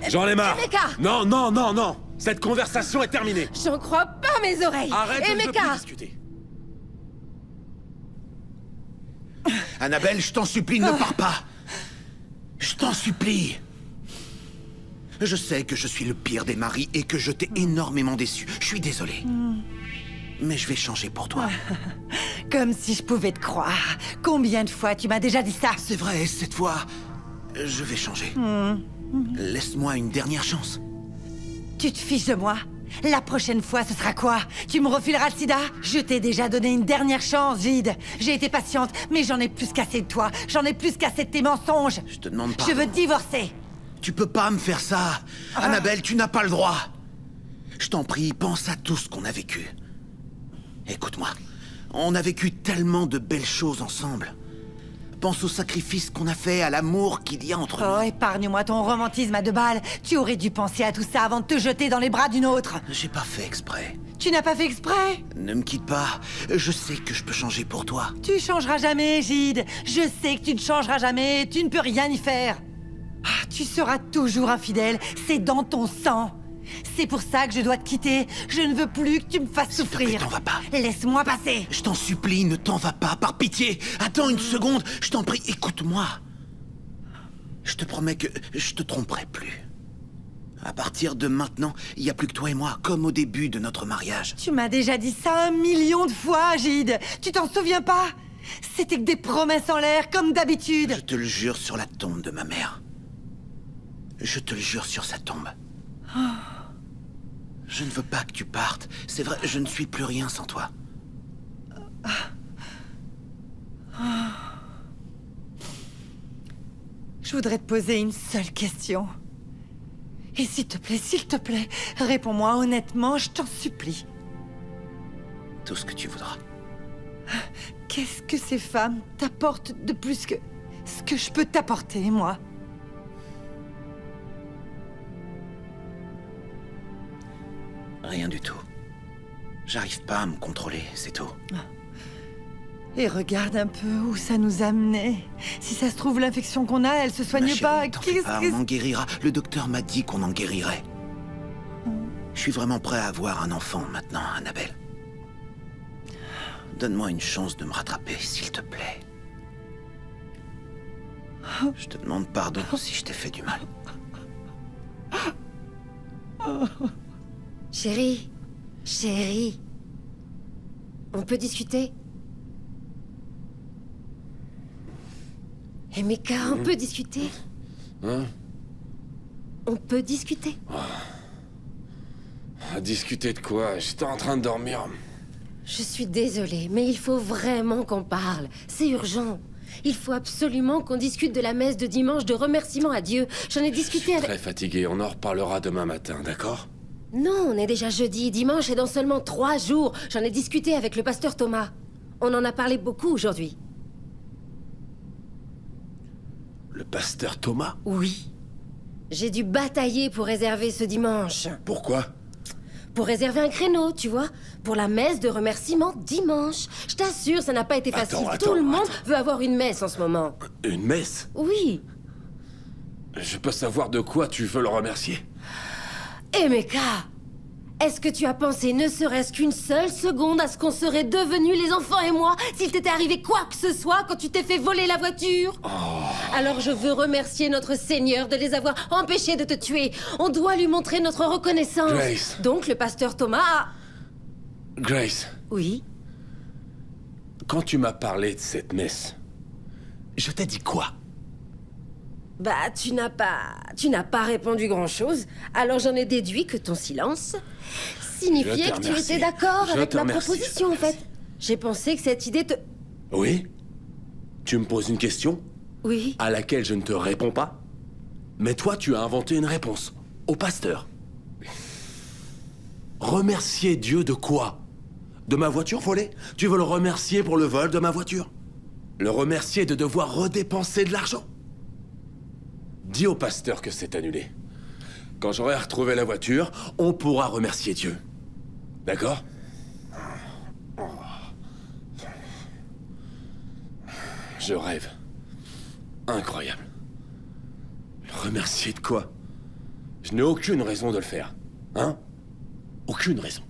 J'en ai marre. Emeka! Non, non, non, non. Cette conversation est terminée. J'en crois pas mes oreilles. Arrête de ne plus Emeka! discuter. Annabelle, je t'en supplie, ne pars pas. Je t'en supplie. Je sais que je suis le pire des maris et que je t'ai énormément déçu. Je suis désolé. Mais je vais changer pour toi. Comme si je pouvais te croire. Combien de fois tu m'as déjà dit ça? C'est vrai, cette fois, je vais changer. Laisse-moi une dernière chance. Tu te fiches de moi? La prochaine fois, ce sera quoi? Tu me refileras le sida? Je t'ai déjà donné une dernière chance, Gide. J'ai été patiente, mais j'en ai plus qu'assez de toi. J'en ai plus qu'assez de tes mensonges. Je te demande pas. Je veux divorcer. Tu peux pas me faire ça. Annabelle, tu n'as pas le droit. Je t'en prie, pense à tout ce qu'on a vécu. Écoute-moi, on a vécu tellement de belles choses ensemble. Pense au sacrifice qu'on a fait, à l'amour qu'il y a entre Oh, nous. épargne-moi ton romantisme à 2 balles. Tu aurais dû penser à tout ça avant de te jeter dans les bras d'une autre. J'ai pas fait exprès. Tu n'as pas fait exprès? Ne me quitte pas. Je sais que je peux changer pour toi. Tu changeras jamais, Gide. Je sais que tu ne changeras jamais. Tu ne peux rien y faire. Ah, tu seras toujours infidèle. C'est dans ton sang. C'est pour ça que je dois te quitter. Je ne veux plus que tu me fasses S'il te plaît, souffrir. t'en vas pas. Laisse-moi passer. Je t'en supplie, ne t'en vas pas, par pitié. Attends une seconde, je t'en prie, écoute-moi. Je te promets que je te tromperai plus. À partir de maintenant, il n'y a plus que toi et moi, comme au début de notre mariage. Tu m'as déjà dit ça 1 million de fois, Gide. Tu t'en souviens pas? C'était que des promesses en l'air, comme d'habitude. Je te le jure sur la tombe de ma mère. Je te le jure sur sa tombe. Je ne veux pas que tu partes. C'est vrai, je ne suis plus rien sans toi. Je voudrais te poser une seule question. Et s'il te plaît, réponds-moi honnêtement, je t'en supplie. Tout ce que tu voudras. Qu'est-ce que ces femmes t'apportent de plus que ce que je peux t'apporter, moi? Rien du tout. J'arrive pas à me contrôler, c'est tout. Et regarde un peu où ça nous a menés. Si ça se trouve, l'infection qu'on a, elle se Ma soigne chérie, pas. t'en fais pas, on en guérira. Le docteur m'a dit qu'on en guérirait. Je suis vraiment prêt à avoir un enfant maintenant, Annabelle. Donne-moi une chance de me rattraper, s'il te plaît. Je te demande pardon si je t'ai fait du mal. Chérie, chérie, on peut discuter? Eh Mika, on peut discuter? Hein? On peut discuter? Discuter de quoi? J'étais en train de dormir. Je suis désolée, mais il faut vraiment qu'on parle. C'est urgent. Il faut absolument qu'on discute de la messe de dimanche de remerciement à Dieu. J'en ai Je discuté suis avec... très fatigué, on en reparlera demain matin, d'accord? Non, on est déjà jeudi. Dimanche est dans seulement 3 jours. J'en ai discuté avec le pasteur Thomas. On en a parlé beaucoup aujourd'hui. Le pasteur Thomas? Oui. J'ai dû batailler pour réserver ce dimanche. Pourquoi? Pour réserver un créneau, tu vois. Pour la messe de remerciement dimanche. Je t'assure, ça n'a pas été facile. Attends, Tout le monde attends. veut avoir une messe en ce moment. Une messe? Oui. Je peux savoir de quoi tu veux le remercier? Eh Meka, est-ce que tu as pensé ne serait-ce qu'une seule seconde à ce qu'on serait devenus les enfants et moi s'il t'était arrivé quoi que ce soit quand tu t'es fait voler la voiture? Alors je veux remercier notre Seigneur de les avoir empêchés de te tuer. On doit lui montrer notre reconnaissance. Grace. Donc le pasteur Thomas a... Grace, Oui. quand tu m'as parlé de cette messe, je t'ai dit quoi? Bah, tu n'as pas répondu grand-chose. Alors j'en ai déduit que ton silence signifiait Je te que tu remercie. étais d'accord Je avec te ma remercie, proposition, je en te fait. remercie. J'ai pensé que cette idée te... Oui? Tu me poses une question Oui. à laquelle je ne te réponds pas? Mais toi, tu as inventé une réponse. Au pasteur. Remercier Dieu de quoi? De ma voiture volée? Tu veux le remercier pour le vol de ma voiture? Le remercier de devoir redépenser de l'argent? Dis au pasteur que c'est annulé. Quand j'aurai retrouvé la voiture, on pourra remercier Dieu. D'accord? Je rêve. Incroyable. Le remercier de quoi? Je n'ai aucune raison de le faire. Hein? Aucune raison.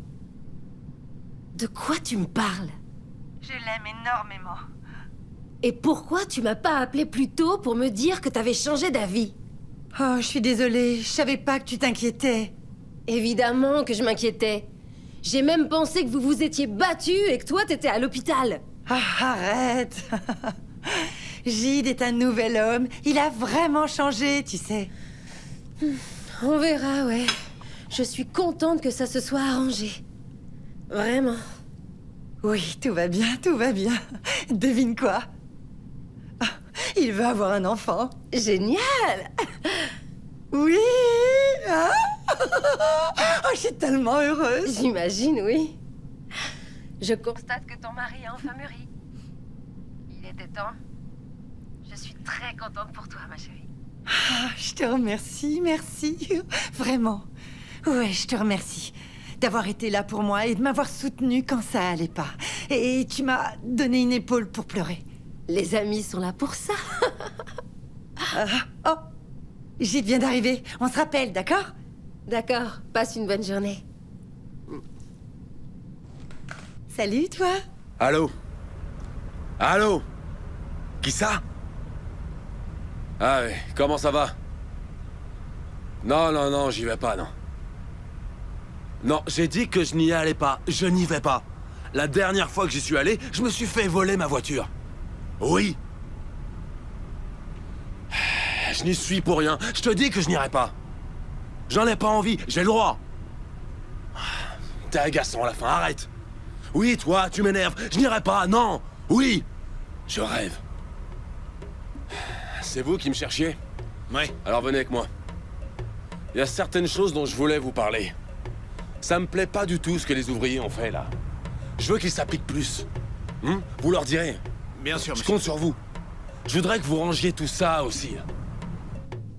De quoi tu me parles? Je l'aime énormément. Et pourquoi tu m'as pas appelé plus tôt pour me dire que t'avais changé d'avis? Oh, je suis désolée, je savais pas que tu t'inquiétais. Évidemment que je m'inquiétais. J'ai même pensé que vous vous étiez battu et que toi t'étais à l'hôpital. Ah, arrête. Gide est un nouvel homme. Il a vraiment changé, tu sais. On verra, ouais. Je suis contente que ça se soit arrangé. Vraiment. Oui, tout va bien, tout va bien. Devine quoi? Ah, il veut avoir un enfant. Génial! Oui, hein? Oh, je suis tellement heureuse. J'imagine, oui. Je constate que ton mari a enfin mûri. Il était temps. Je suis très contente pour toi, ma chérie. Ah, je te remercie, merci. Vraiment. Ouais, je te remercie d'avoir été là pour moi et de m'avoir soutenue quand ça allait pas. Et tu m'as donné une épaule pour pleurer. Les amis sont là pour ça. Oh, Gide vient d'arriver. On se rappelle, d'accord? D'accord, passe une bonne journée. Salut, toi. Allô? Allô? Qui ça? Ah oui, comment ça va? Non, non, non, j'y vais pas, non. Non, j'ai dit que je n'y allais pas. Je n'y vais pas. La dernière fois que j'y suis allé, je me suis fait voler ma voiture. Oui. Je n'y suis pour rien. Je te dis que je n'irai pas. J'en ai pas envie, j'ai le droit. T'es agaçant à la fin, arrête. Oui, toi, tu m'énerves. Je n'irai pas, non. Oui. Je rêve. C'est vous qui me cherchiez? Ouais. Alors venez avec moi. Il y a certaines choses dont je voulais vous parler. Ça me plaît pas du tout ce que les ouvriers ont fait, là. Je veux qu'ils s'appliquent plus. Vous leur direz. Bien sûr, Je monsieur. compte sur vous. Je voudrais que vous rangiez tout ça aussi.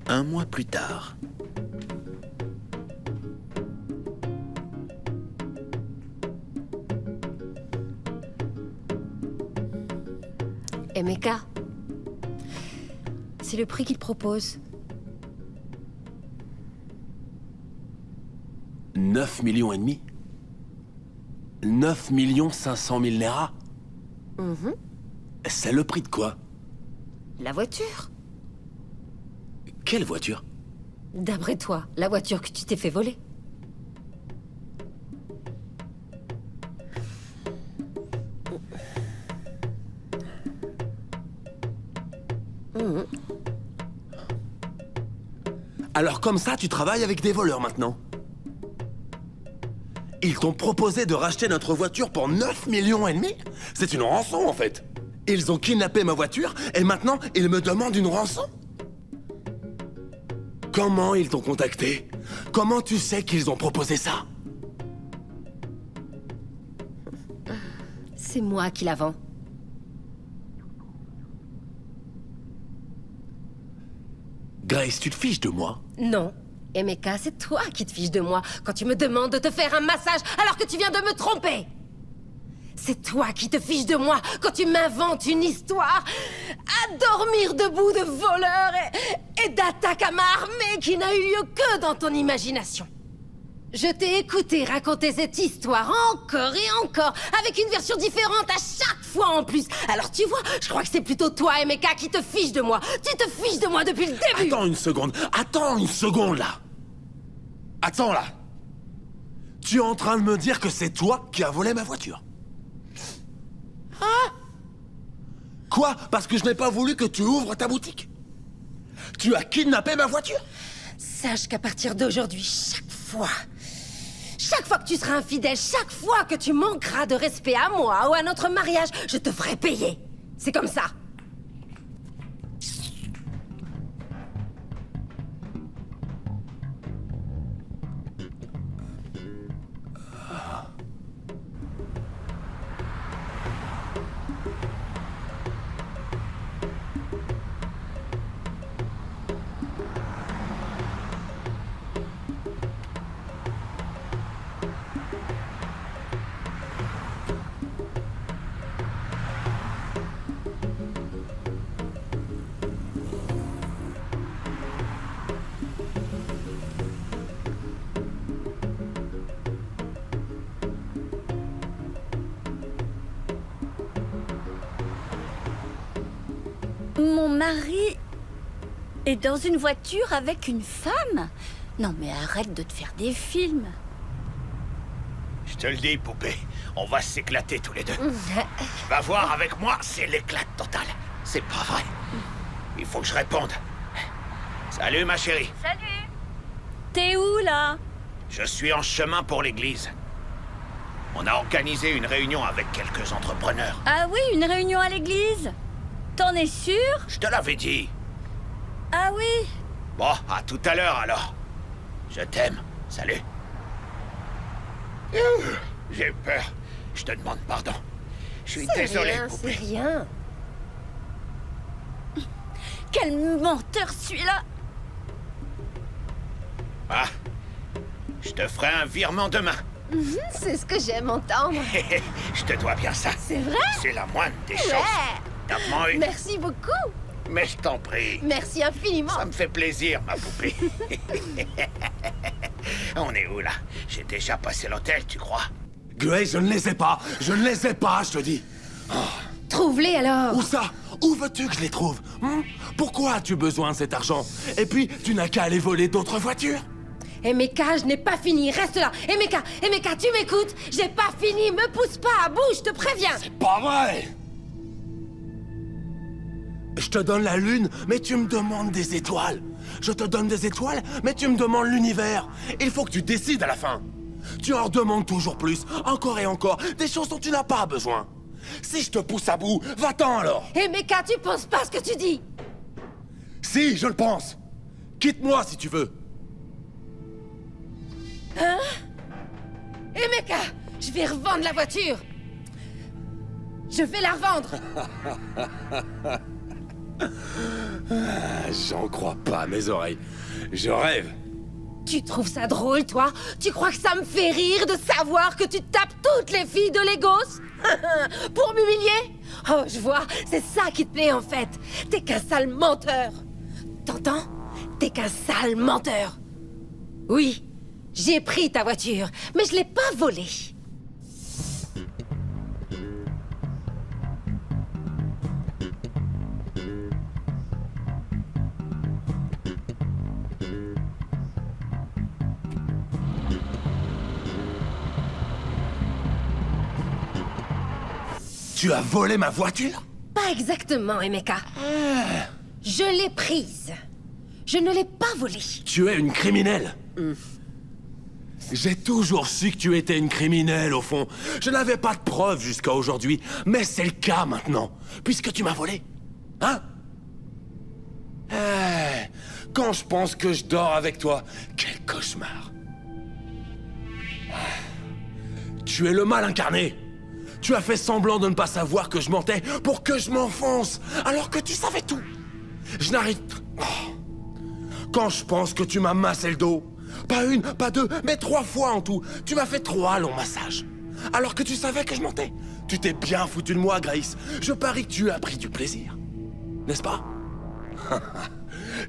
Un mois plus tard. Emeka, c'est le prix qu'il propose. 9 millions et demi 9 500 000 Nera. C'est le prix de quoi? La voiture. Quelle voiture? D'après toi, la voiture que tu t'es fait voler. Alors comme ça, tu travailles avec des voleurs maintenant? Ils t'ont proposé de racheter notre voiture pour 9 millions et demi? C'est une rançon, en fait. Ils ont kidnappé ma voiture, et maintenant, ils me demandent une rançon? Comment ils t'ont contacté? Comment tu sais qu'ils ont proposé ça? C'est moi qui la vends. Grace, tu te fiches de moi? Non. Emeka, c'est toi qui te fiches de moi quand tu me demandes de te faire un massage alors que tu viens de me tromper. C'est toi qui te fiches de moi quand tu m'inventes une histoire à dormir debout de voleurs et d'attaques à main armée qui n'a eu lieu que dans ton imagination. Je t'ai écouté raconter cette histoire encore et encore, avec une version différente à chaque fois en plus. Alors tu vois, je crois que c'est plutôt toi, Emeka, qui te fiches de moi. Tu te fiches de moi depuis le début. Attends une seconde là. Attends là. Tu es en train de me dire que c'est toi qui as volé ma voiture? Hein? Quoi? Parce que je n'ai pas voulu que tu ouvres ta boutique? Tu as kidnappé ma voiture? Sache qu'à partir d'aujourd'hui, chaque fois que tu seras infidèle, chaque fois que tu manqueras de respect à moi ou à notre mariage, je te ferai payer. C'est comme ça. Mon mari est dans une voiture avec une femme? Non mais arrête de te faire des films. Je te le dis, poupée, on va s'éclater tous les deux. Tu vas voir avec moi, c'est l'éclat total. C'est pas vrai. Il faut que je réponde. Salut, ma chérie. Salut. T'es où là? Je suis en chemin pour l'église. On a organisé une réunion avec quelques entrepreneurs. Ah oui, une réunion à l'église? T'en es sûr? Je te l'avais dit. Ah oui. Bon, à tout à l'heure alors. Je t'aime. Salut. J'ai peur. Je te demande pardon. Je suis désolé, C'est poupée. rien. Quel menteur celui-là. Ah, je te ferai un virement demain. C'est ce que j'aime entendre. Je te dois bien ça. C'est vrai? C'est la moindre des choses. Ouais. Tape-moi une. Merci beaucoup. Mais je t'en prie. Merci infiniment. Ça me fait plaisir, ma poupée. On est où, là? J'ai déjà passé l'hôtel, tu crois? Grace, je ne les ai pas. Je ne les ai pas, je te dis. Trouve-les alors. Où ça? Où veux-tu que je les trouve? Pourquoi as-tu besoin de cet argent? Et puis, tu n'as qu'à aller voler d'autres voitures? Emeka, je n'ai pas fini. Reste là. Emeka, tu m'écoutes? J'ai pas fini. Me pousse pas à bout, je te préviens. C'est pas vrai! Je te donne la lune, mais tu me demandes des étoiles. Je te donne des étoiles, mais tu me demandes l'univers. Il faut que tu décides à la fin. Tu en demandes toujours plus, encore et encore, des choses dont tu n'as pas besoin. Si je te pousse à bout, va-t'en alors. Hé, Mecha, tu penses pas ce que tu dis? Si, je le pense. Quitte-moi si tu veux. Hé, Mecha, je vais revendre la voiture. Je vais la revendre. J'en crois pas à mes oreilles. Je rêve. Tu trouves ça drôle, toi? Tu crois que ça me fait rire de savoir que tu tapes toutes les filles de Lagos? Pour m'humilier? Oh, je vois, c'est ça qui te plaît en fait. T'es qu'un sale menteur. T'entends? T'es qu'un sale menteur. Oui, j'ai pris ta voiture, mais je l'ai pas volée. Tu as volé ma voiture? Pas exactement, Emeka. Je l'ai prise. Je ne l'ai pas volée. Tu es une criminelle. J'ai toujours su que tu étais une criminelle, au fond. Je n'avais pas de preuves jusqu'à aujourd'hui, mais c'est le cas maintenant, puisque tu m'as volé. Hein? Quand je pense que je dors avec toi, quel cauchemar. Tu es le mal incarné. Tu as fait semblant de ne pas savoir que je mentais pour que je m'enfonce, alors que tu savais tout. Je n'arrive... Quand je pense que tu m'as massé le dos, pas une, pas deux, mais 3 fois en tout, tu m'as fait 3 longs massages. Alors que tu savais que je mentais. Tu t'es bien foutu de moi, Grace. Je parie que tu as pris du plaisir. N'est-ce pas?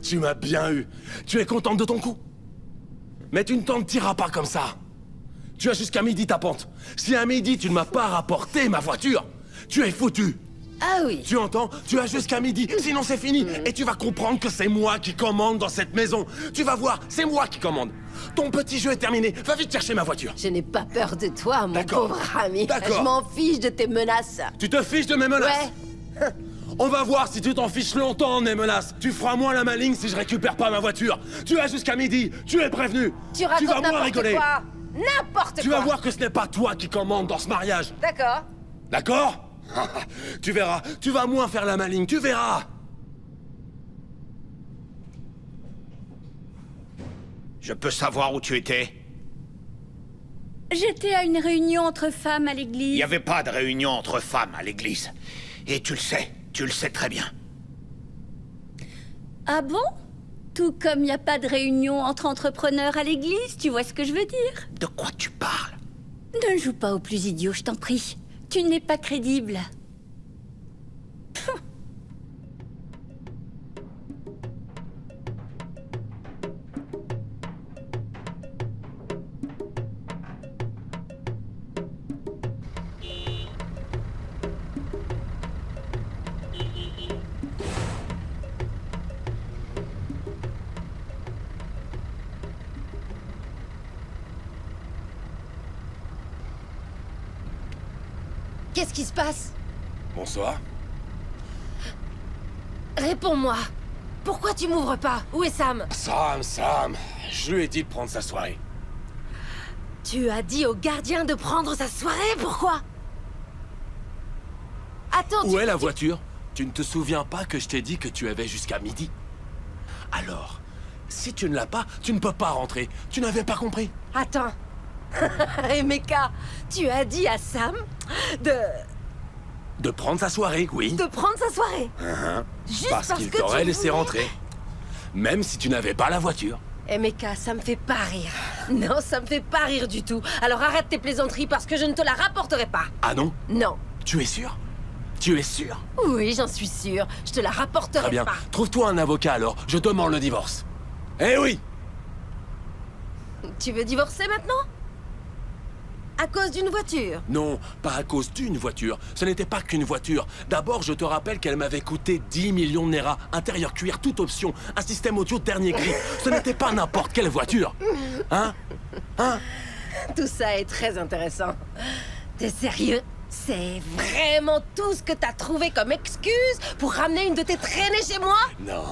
Tu m'as bien eu. Tu es contente de ton coup. Mais tu ne t'en tireras pas comme ça. Tu as jusqu'à midi ta pente. Si à midi tu ne m'as pas rapporté ma voiture, tu es foutu. Ah oui. Tu entends? Tu as jusqu'à midi, sinon c'est fini. Et tu vas comprendre que c'est moi qui commande dans cette maison. Tu vas voir, c'est moi qui commande. Ton petit jeu est terminé. Va vite chercher ma voiture. Je n'ai pas peur de toi, mon D'accord. pauvre ami. D'accord. Je m'en fiche de tes menaces. Tu te fiches de mes menaces? Ouais. On va voir si tu t'en fiches longtemps de mes menaces. Tu feras moins la maligne si je récupère pas ma voiture. Tu as jusqu'à midi. Tu es prévenu. Tu racontes vas moins n'importe rigoler. quoi. N'importe quoi. Tu vas voir que ce n'est pas toi qui commande dans ce mariage. D'accord. D'accord? Tu verras, tu vas moins faire la maligne, tu verras. Je peux savoir où tu étais? J'étais à une réunion entre femmes à Il l'église. n'y avait pas de réunion entre femmes à l'église. Et tu le sais très bien. Ah bon? Tout comme il n'y a pas de réunion entre entrepreneurs à l'église, tu vois ce que je veux dire? De quoi tu parles? Ne joue pas au plus idiot, je t'en prie. Tu n'es pas crédible. Qu'est-ce qui se passe? Bonsoir. Réponds-moi. Pourquoi tu m'ouvres pas? Où est Sam? Sam, je lui ai dit de prendre sa soirée. Tu as dit au gardien de prendre sa soirée? Pourquoi? Attends, Où est la voiture? Tu ne te souviens pas que je t'ai dit que tu avais jusqu'à midi? Alors, si tu ne l'as pas, tu ne peux pas rentrer. Tu n'avais pas compris? Attends. Emeka, tu as dit à Sam De prendre sa soirée, oui. de prendre sa soirée. Juste Parce qu'il que t'aurait tu laissé voulais. rentrer. Même si tu n'avais pas la voiture. Emeka, ça me fait pas rire. Non, ça me fait pas rire du tout. Alors arrête tes plaisanteries parce que je ne te la rapporterai pas. Ah non? Non. Tu es sûr? Tu es sûr? Oui, j'en suis sûre. Je te la rapporterai Très bien. pas. Trouve-toi un avocat alors. Je demande le divorce. Eh oui! Tu veux divorcer maintenant? À cause d'une voiture? Non, pas à cause d'une voiture. Ce n'était pas qu'une voiture. D'abord, je te rappelle qu'elle m'avait coûté 10 millions de Nera. Intérieur cuir, toute option. Un système audio dernier cri. Ce n'était pas n'importe quelle voiture. Hein? Tout ça est très intéressant. T'es sérieux? C'est vraiment tout ce que t'as trouvé comme excuse pour ramener une de tes traînées chez moi? Non.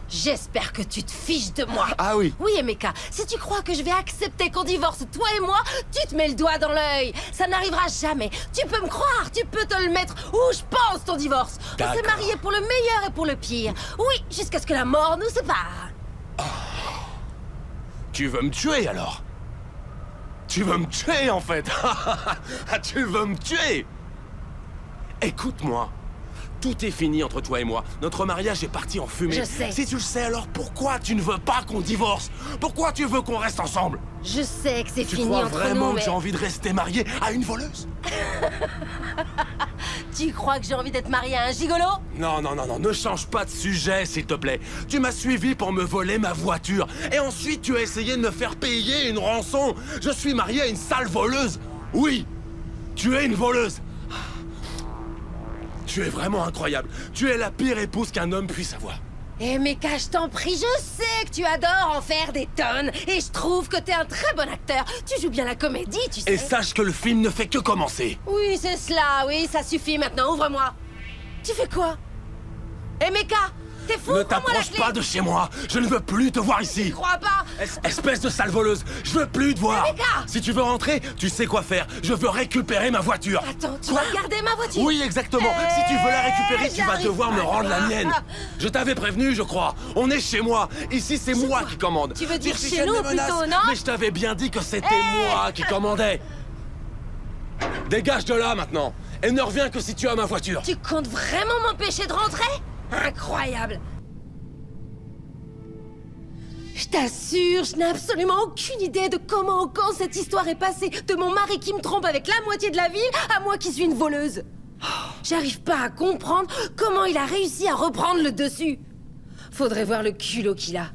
J'espère que tu te fiches de moi. Ah oui. Oui, Emeka, si tu crois que je vais accepter qu'on divorce, toi et moi, tu te mets le doigt dans l'œil. Ça n'arrivera jamais. Tu peux me croire, tu peux te le mettre où je pense, ton divorce. On s'est D'accord. mariés pour le meilleur et pour le pire. Oui, jusqu'à ce que la mort nous sépare. Tu veux me tuer alors? Tu veux me tuer en fait. Tu veux me tuer? Écoute-moi. Tout est fini entre toi et moi. Notre mariage est parti en fumée. Je sais. Si tu le sais, alors pourquoi tu ne veux pas qu'on divorce? Pourquoi tu veux qu'on reste ensemble? Je sais que c'est Tu fini crois entre vraiment nous, que mais... j'ai envie de rester marié à une voleuse? Tu crois que j'ai envie d'être mariée à un gigolo? Non, non, non, non, ne change pas de sujet, s'il te plaît. Tu m'as suivi pour me voler ma voiture. Et ensuite, tu as essayé de me faire payer une rançon. Je suis marié à une sale voleuse. Oui, tu es une voleuse. Tu es vraiment incroyable. Tu es la pire épouse qu'un homme puisse avoir. Eh Meka, je t'en prie, je sais que tu adores en faire des tonnes. Et je trouve que t'es un très bon acteur. Tu joues bien la comédie, tu sais. Et sache que le film ne fait que commencer. Oui, c'est cela, oui, ça suffit maintenant, ouvre-moi. Tu fais quoi? Eh Meka, t'es fou? Ne prends-moi la t'approche clé. pas de chez moi. Je ne veux plus te voir ici. Je crois pas. Espèce de sale voleuse, je veux plus te voir. Mais les gars! Si tu veux rentrer, tu sais quoi faire. Je veux récupérer ma voiture. Attends, tu Quoi? vas garder ma voiture? Oui, exactement. Si tu veux la récupérer, tu vas j'arrive devoir me pas, rendre la moi. mienne. Je t'avais prévenu, je crois. On est chez moi. Ici, c'est moi qui commande. Tu veux dire Tu chez fichais nous des menaces, plutôt, non? Mais je t'avais bien dit que c'était Hey! moi qui commandais. Dégage de là maintenant. Et ne reviens que si tu as ma voiture. Tu comptes vraiment m'empêcher de rentrer? Incroyable. Je t'assure, je n'ai absolument aucune idée de comment au camp cette histoire est passée. De mon mari qui me trompe avec la moitié de la ville à moi qui suis une voleuse. J'arrive pas à comprendre comment il a réussi à reprendre le dessus. Faudrait voir le culot qu'il a.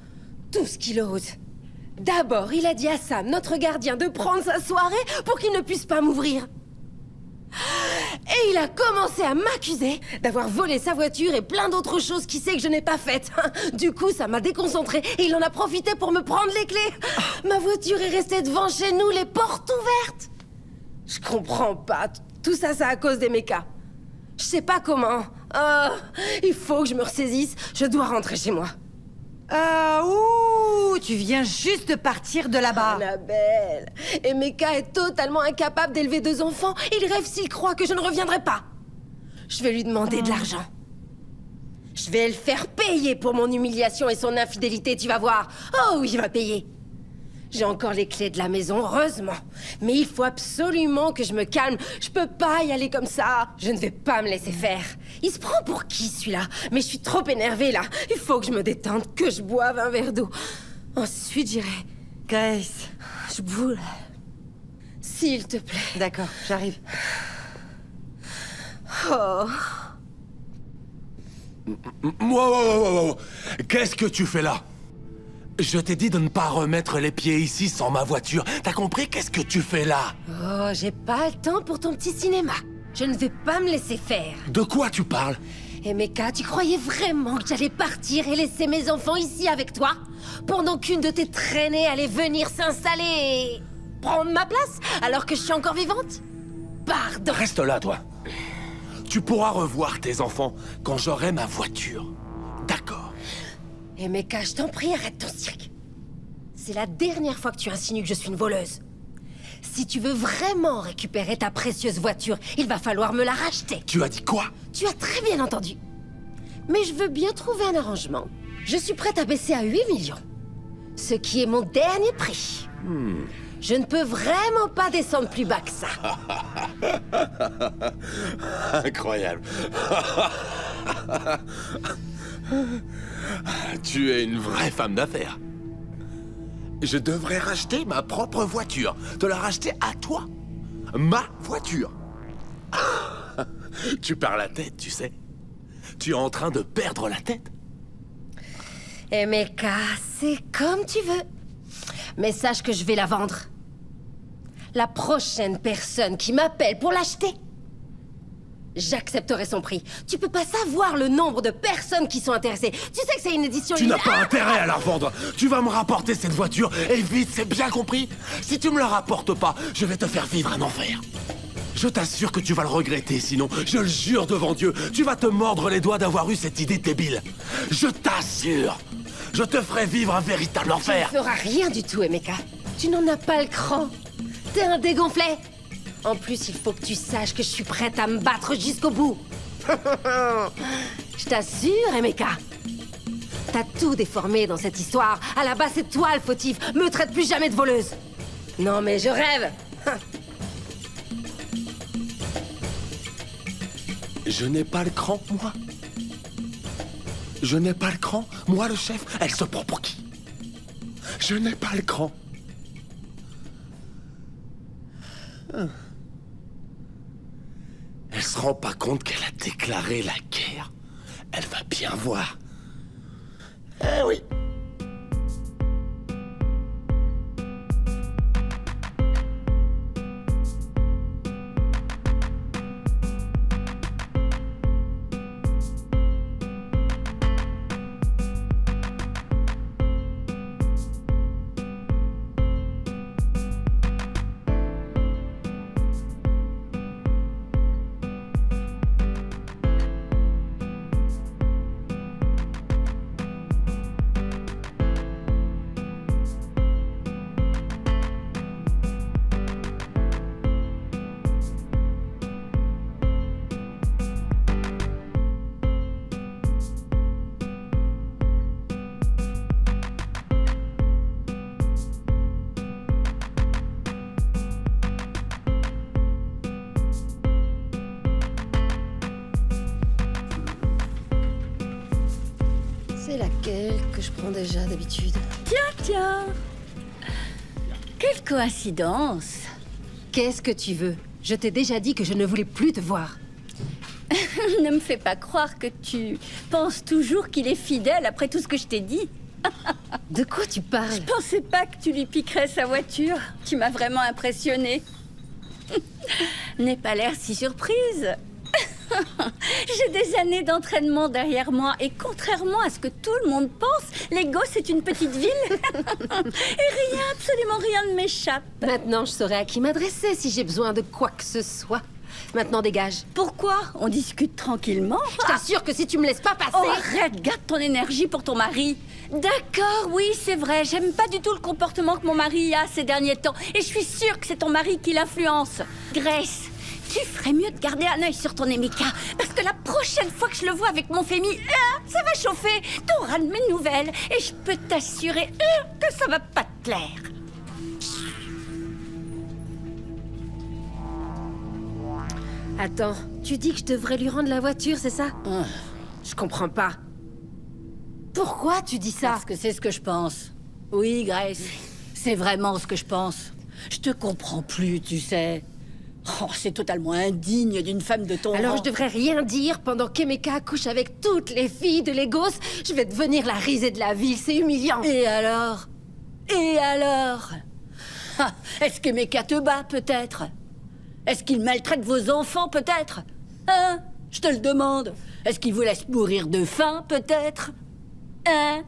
Tout ce qu'il ose. D'abord, il a dit à Sam, notre gardien, de prendre sa soirée pour qu'il ne puisse pas m'ouvrir. Et il a commencé à m'accuser d'avoir volé sa voiture et plein d'autres choses qu'il sait que je n'ai pas faites. Du coup, ça m'a déconcentrée et il en a profité pour me prendre les clés. Ma voiture est restée devant chez nous, les portes ouvertes. Je comprends pas. Tout ça, c'est à cause des mécas. Je sais pas comment. Oh, il faut que je me ressaisisse. Je dois rentrer chez moi. Ouh, tu viens juste de partir de là-bas. Annabelle. Et Meka est totalement incapable d'élever 2 enfants. Il rêve s'il croit que je ne reviendrai pas. Je vais lui demander de l'argent. Je vais le faire payer pour mon humiliation et son infidélité, tu vas voir. Oh oui, il va payer. J'ai encore les clés de la maison, heureusement. Mais il faut absolument que je me calme. Je peux pas y aller comme ça. Je ne vais pas me laisser faire. Il se prend pour qui, celui-là? Mais je suis trop énervée, là. Il faut que je me détende, que je boive un verre d'eau. Ensuite, j'irai... Grace. Je boule. S'il te plaît. D'accord, j'arrive. Oh. Wow. Qu'est-ce que tu fais là? Je t'ai dit de ne pas remettre les pieds ici sans ma voiture. T'as compris? Qu'est-ce que tu fais là? Oh, j'ai pas le temps pour ton petit cinéma. Je ne vais pas me laisser faire. De quoi tu parles? Et Meka, tu croyais vraiment que j'allais partir et laisser mes enfants ici avec toi? Pendant qu'une de tes traînées allait venir s'installer et... prendre ma place alors que je suis encore vivante? Pardon. Reste là, toi. Tu pourras revoir tes enfants quand j'aurai ma voiture. D'accord. Et Meka, je t'en prie, arrête ton cirque. C'est la dernière fois que tu insinues que je suis une voleuse. Si tu veux vraiment récupérer ta précieuse voiture, il va falloir me la racheter. Tu as dit quoi? Tu as très bien entendu. Mais je veux bien trouver un arrangement. Je suis prête à baisser à 8 millions. Ce qui est mon dernier prix. Je ne peux vraiment pas descendre plus bas que ça. Incroyable. Tu es une vraie femme d'affaires. Je devrais racheter ma propre voiture. Te la racheter à toi. Ma voiture. Tu perds la tête, tu sais. Tu es en train de perdre la tête. Et Meka, c'est comme tu veux. Mais sache que je vais la vendre. La prochaine personne qui m'appelle pour l'acheter, j'accepterai son prix. Tu peux pas savoir le nombre de personnes qui sont intéressées. Tu sais que c'est une édition Tu n'as limitée. pas intérêt à la revendre. Tu vas me rapporter cette voiture, et vite, c'est bien compris. Si tu me la rapportes pas, je vais te faire vivre un enfer. Je t'assure que tu vas le regretter, sinon, je le jure devant Dieu, tu vas te mordre les doigts d'avoir eu cette idée débile. Je t'assure. Je te ferai vivre un véritable enfer. Tu ne feras rien du tout, Emeka. Tu n'en as pas le cran. T'es un dégonflé. En plus, il faut que tu saches que je suis prête à me battre jusqu'au bout. Je t'assure, Emeka. T'as tout déformé dans cette histoire. À la base, c'est toi le fautif. Me traite plus jamais de voleuse. Non, mais je rêve. Je n'ai pas le cran, moi. Je n'ai pas le cran. Moi, le chef, elle se prend pour qui? Je n'ai pas le cran. Elle se rend pas compte qu'elle a déclaré la guerre. Elle va bien voir. Eh oui. C'est laquelle que je prends déjà d'habitude? Tiens. Quelle coïncidence. Qu'est-ce que tu veux? Je t'ai déjà dit que je ne voulais plus te voir. Ne me fais pas croire que tu penses toujours qu'il est fidèle après tout ce que je t'ai dit. De quoi tu parles? Je pensais pas que tu lui piquerais sa voiture. Tu m'as vraiment impressionnée. N'aie pas l'air si surprise. J'ai des années d'entraînement derrière moi et contrairement à ce que tout le monde pense, Lego c'est une petite ville. Et rien, absolument rien ne m'échappe. Maintenant, je saurai à qui m'adresser si j'ai besoin de quoi que ce soit. Maintenant, dégage. Pourquoi? On discute tranquillement. Je t'assure que si tu me laisses pas passer... Oh, arrête, garde ton énergie pour ton mari. D'accord, oui, c'est vrai. J'aime pas du tout le comportement que mon mari a ces derniers temps. Et je suis sûre que c'est ton mari qui l'influence. Grace, tu ferais mieux de garder un œil sur ton Emeka. Parce que la prochaine fois que je le vois avec mon Fémi, ça va chauffer. T'auras de mes nouvelles. Et je peux t'assurer que ça va pas te plaire. Attends, tu dis que je devrais lui rendre la voiture, c'est ça? Je comprends pas. Pourquoi tu dis ça? Parce que c'est ce que je pense. Oui, Grace, c'est vraiment ce que je pense. Je te comprends plus, tu sais. Oh, c'est totalement indigne d'une femme de ton Alors rang. je devrais rien dire pendant qu'Emeka couche avec toutes les filles de Lagos? Je vais devenir la risée de la ville, c'est humiliant. Et alors? Est-ce qu'Emeka te bat, peut-être? Est-ce qu'il maltraite vos enfants, peut-être? Hein? Je te le demande. Est-ce qu'il vous laisse mourir de faim, peut-être? Hein?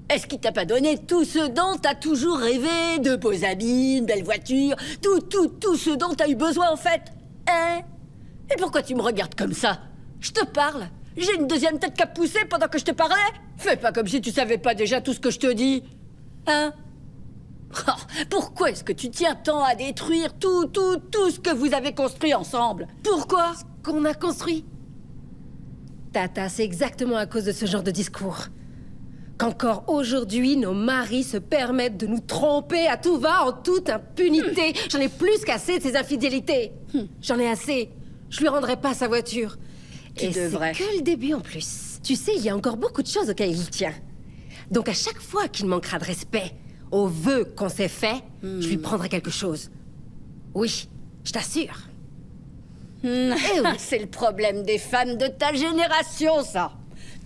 Est-ce qu'il t'a pas donné tout ce dont t'as toujours rêvé? De beaux habits, une belle voiture, tout ce dont t'as eu besoin, en fait? Hein? Et pourquoi tu me regardes comme ça? Je te parle. J'ai une deuxième tête qu'à pousser pendant que je te parlais? Fais pas comme si tu savais pas déjà tout ce que je te dis. Hein? Oh, pourquoi est-ce que tu tiens tant à détruire tout ce que vous avez construit ensemble? Pourquoi? Qu'on a construit. Tata, c'est exactement à cause de ce genre de discours qu'encore aujourd'hui, nos maris se permettent de nous tromper à tout va en toute impunité. J'en ai plus qu'assez de ces infidélités. J'en ai assez. Je lui rendrai pas sa voiture. Tu Et devrais. c'est que le début en plus. Tu sais, il y a encore beaucoup de choses auxquelles il tient. Donc à chaque fois qu'il manquera de respect aux vœux qu'on s'est faits, je lui prendrai quelque chose. Oui, je t'assure. Eh oui. C'est le problème des femmes de ta génération, ça.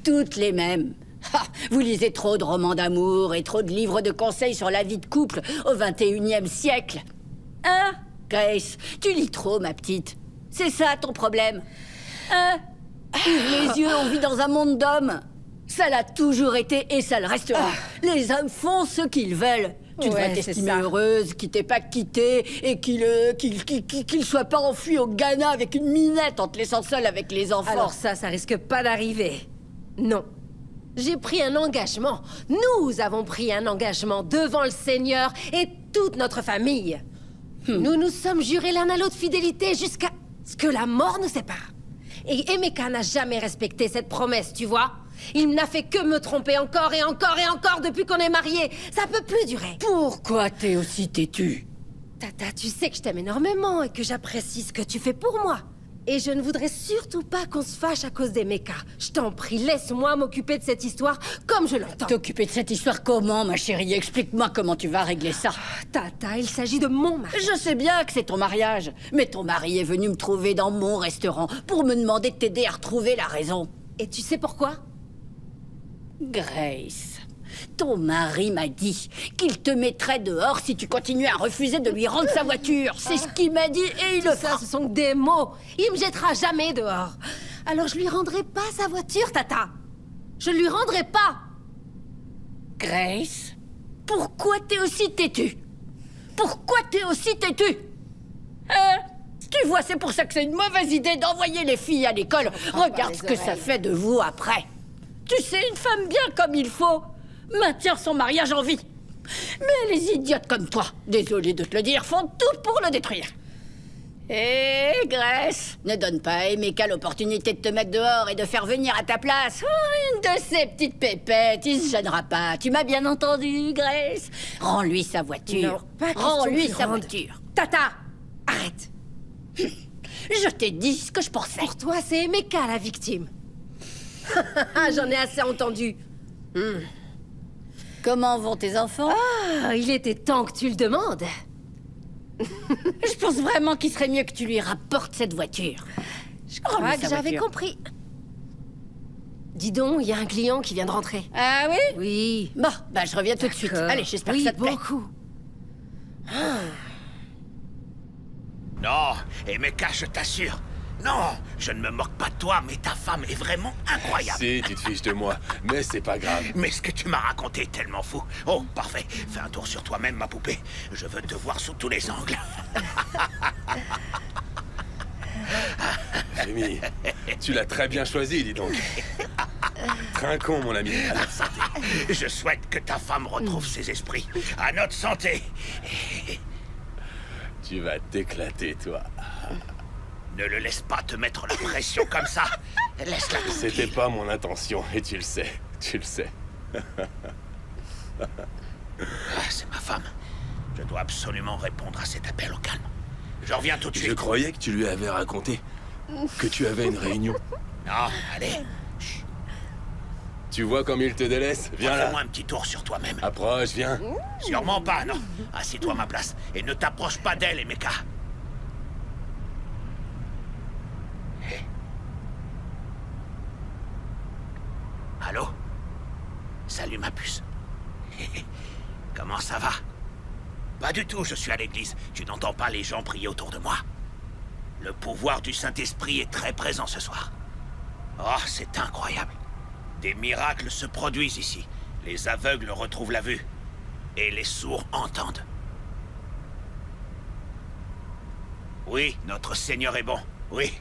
Toutes les mêmes. Ah, vous lisez trop de romans d'amour et trop de livres de conseils sur la vie de couple au 21e siècle. Hein, Grace? Tu lis trop, ma petite. C'est ça ton problème. Hein? Ouvre les yeux, on vit dans un monde d'hommes. Ça l'a toujours été et ça le restera. Les hommes font ce qu'ils veulent. Tu devrais Ouais, c'est t'estimer ça. heureuse qu'il t'ait pas quitté et qu'il soit pas enfui au Ghana avec une minette en te laissant seule avec les enfants. Alors ça risque pas d'arriver. Non. J'ai pris un engagement. Nous avons pris un engagement devant le Seigneur et toute notre famille. Nous nous sommes jurés l'un à l'autre fidélité jusqu'à ce que la mort nous sépare. Et Emeka n'a jamais respecté cette promesse, tu vois. Il n'a fait que me tromper encore et encore et encore depuis qu'on est mariés. Ça peut plus durer. Pourquoi t'es aussi têtue? Tata, tu sais que je t'aime énormément et que j'apprécie ce que tu fais pour moi. Et je ne voudrais surtout pas qu'on se fâche à cause d'Emeka. Je t'en prie, laisse-moi m'occuper de cette histoire comme je l'entends. T'occuper de cette histoire comment, ma chérie? Explique-moi comment tu vas régler ça. Tata, il s'agit de mon mari. Je sais bien que c'est ton mariage, mais ton mari est venu me trouver dans mon restaurant pour me demander de t'aider à retrouver la raison. Et tu sais pourquoi? Grace, ton mari m'a dit qu'il te mettrait dehors si tu continuais à refuser de lui rendre sa voiture. C'est ce qu'il m'a dit et il le Ça, fera. ce sont que des mots. Il me jettera jamais dehors. Alors je lui rendrai pas sa voiture, Tata. Je lui rendrai pas. Grace, pourquoi t'es aussi têtue? Pourquoi t'es aussi têtue? Hein? Tu vois, c'est pour ça que c'est une mauvaise idée d'envoyer les filles à l'école. Regarde ce que ça fait de vous après. Tu sais, une femme bien comme il faut maintient son mariage en vie. Mais les idiotes comme toi, désolé de te le dire, font tout pour le détruire. Et Grace, ne donne pas à Emeka l'opportunité de te mettre dehors et de faire venir à ta place une de ces petites pépettes. Il se gênera pas. Tu m'as bien entendu, Grace? Rends-lui sa voiture. Non, pas question Rends-lui qu'il sa rende. voiture. Tata, arrête. Je t'ai dit ce que je pensais. Pour toi, c'est Emeka la victime. J'en ai assez entendu. Comment vont tes enfants? Ah, il était temps que tu le demandes. Je pense vraiment qu'il serait mieux que tu lui rapportes cette voiture. Je crois que j'avais compris. Dis donc, il y a un client qui vient de rentrer. Ah oui? Oui. Bon, bah je reviens tout de suite. D'accord. Allez, j'espère oui, que ça te plaît. beaucoup. Non, Emeka, je t'assure. Non, je ne me moque pas de toi, mais ta femme est vraiment incroyable. Si, tu te fiches de moi, mais c'est pas grave. Mais ce que tu m'as raconté est tellement fou. Oh, parfait. Fais un tour sur toi-même, ma poupée. Je veux te voir sous tous les angles. Rémi, tu l'as très bien choisi, dis donc. Trinquons, mon ami. À notre santé. Je souhaite que ta femme retrouve ses esprits. À notre santé. Tu vas t'éclater, toi. Ne le laisse pas te mettre la pression comme ça. Laisse-la tranquille. C'était pas mon intention, et tu le sais. Tu le sais. Ah, c'est ma femme. Je dois absolument répondre à cet appel au calme. Je reviens tout de Je suite. croyais que tu lui avais raconté que tu avais une réunion. Non, allez. Tu vois comme il te délaisse? Viens là. Fais-moi un petit tour sur toi-même. Approche, viens. Sûrement pas, non. Assieds-toi à ma place. Et ne t'approche pas d'elle, Emeka. Hé. Allô? Salut, ma puce. Comment ça va? Pas du tout, je suis à l'église. Tu n'entends pas les gens prier autour de moi. Le pouvoir du Saint-Esprit est très présent ce soir. Oh, c'est incroyable. Des miracles se produisent ici. Les aveugles retrouvent la vue. Et les sourds entendent. Oui, notre Seigneur est bon. Oui.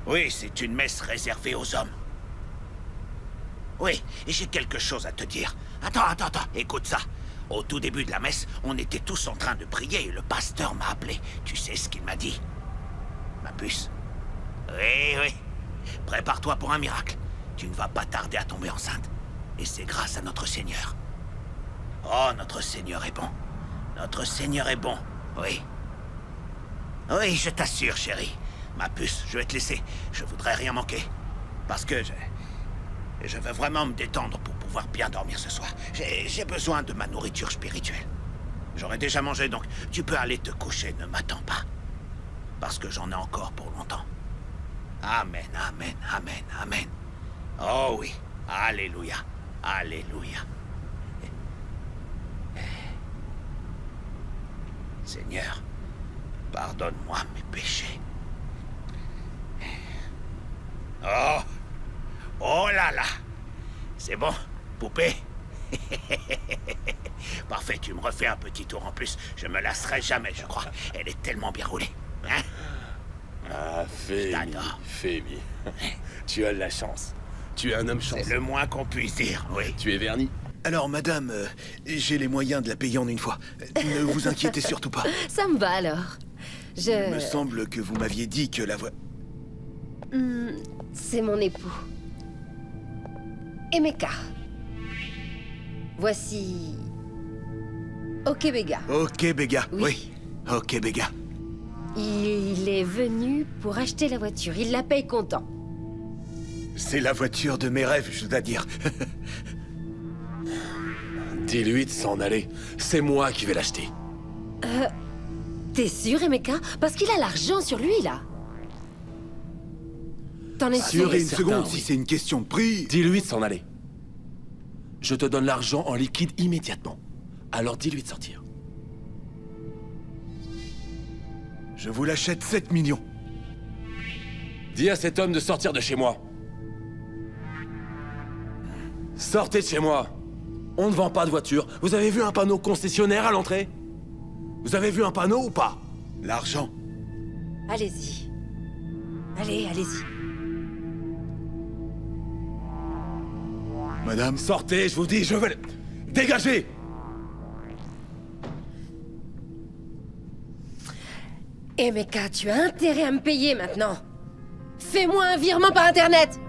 Oui, c'est une messe réservée aux hommes. Oui, et j'ai quelque chose à te dire. Attends, écoute ça. Au tout début de la messe, on était tous en train de prier et le pasteur m'a appelé. Tu sais ce qu'il m'a dit? Ma puce. Oui. Prépare-toi pour un miracle. Tu ne vas pas tarder à tomber enceinte. Et c'est grâce à notre Seigneur. Oh, notre Seigneur est bon. Notre Seigneur est bon, oui. Oui, je t'assure, chérie. Ma puce, je vais te laisser. Je voudrais rien manquer. Parce que je veux vraiment me détendre pour pouvoir bien dormir ce soir. J'ai besoin de ma nourriture spirituelle. J'aurais déjà mangé, donc tu peux aller te coucher, ne m'attends pas. Parce que j'en ai encore pour longtemps. Amen, amen, amen, amen. Oh oui, alléluia, alléluia. Seigneur, pardonne-moi mes péchés. Oh, oh là là, C'est bon, poupée? Parfait, tu me refais un petit tour en plus. Je me lasserai jamais, je crois. Elle est tellement bien roulée. Hein? Ah, Femi, t'adore. Femi. Tu as de la chance. Tu es un homme chanceux. C'est le moins qu'on puisse dire, oui. Tu es verni. Alors, madame, j'ai les moyens de la payer en une fois. Ne vous inquiétez surtout pas. Ça me va alors. Il me semble que vous m'aviez dit que la voix... C'est mon époux. Emeka. Voici... Okebega. Ok, Béga, Oui. oui. Ok, Béga. Il est venu pour acheter la voiture. Il la paye content. C'est la voiture de mes rêves, je dois dire. Dis-lui de s'en aller. C'est moi qui vais l'acheter. T'es sûr, Emeka? Parce qu'il a l'argent sur lui, là. T'en es sûr? Sûr et Une certain, seconde, oui. si c'est une question de prix... Dis-lui de s'en aller. Je te donne l'argent en liquide immédiatement. Alors dis-lui de sortir. Je vous l'achète 7 millions. Dis à cet homme de sortir de chez moi. Sortez de chez moi. On ne vend pas de voiture. Vous avez vu un panneau concessionnaire à l'entrée? Vous avez vu un panneau ou pas? L'argent. Allez-y. Allez, allez-y. Madame, Sortez, je vous dis, je veux... Dégagez! Emeka, tu as intérêt à me payer maintenant. Fais-moi un virement par Internet.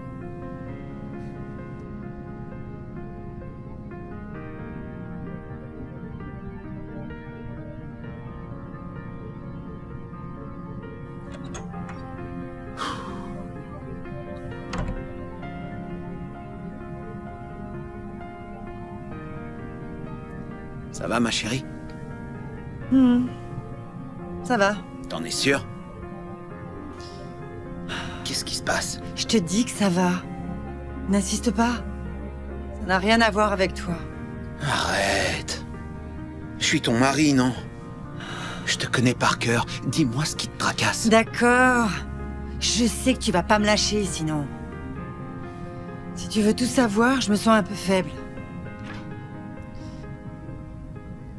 ça va, ma chérie? Ça va. T'en es sûr? Qu'est-ce qui se passe? Je te dis que ça va. N'insiste pas. Ça n'a rien à voir avec toi. Arrête. Je suis ton mari, non? Je te connais par cœur. Dis-moi ce qui te tracasse. D'accord. Je sais que tu vas pas me lâcher, sinon. Si tu veux tout savoir, je me sens un peu faible.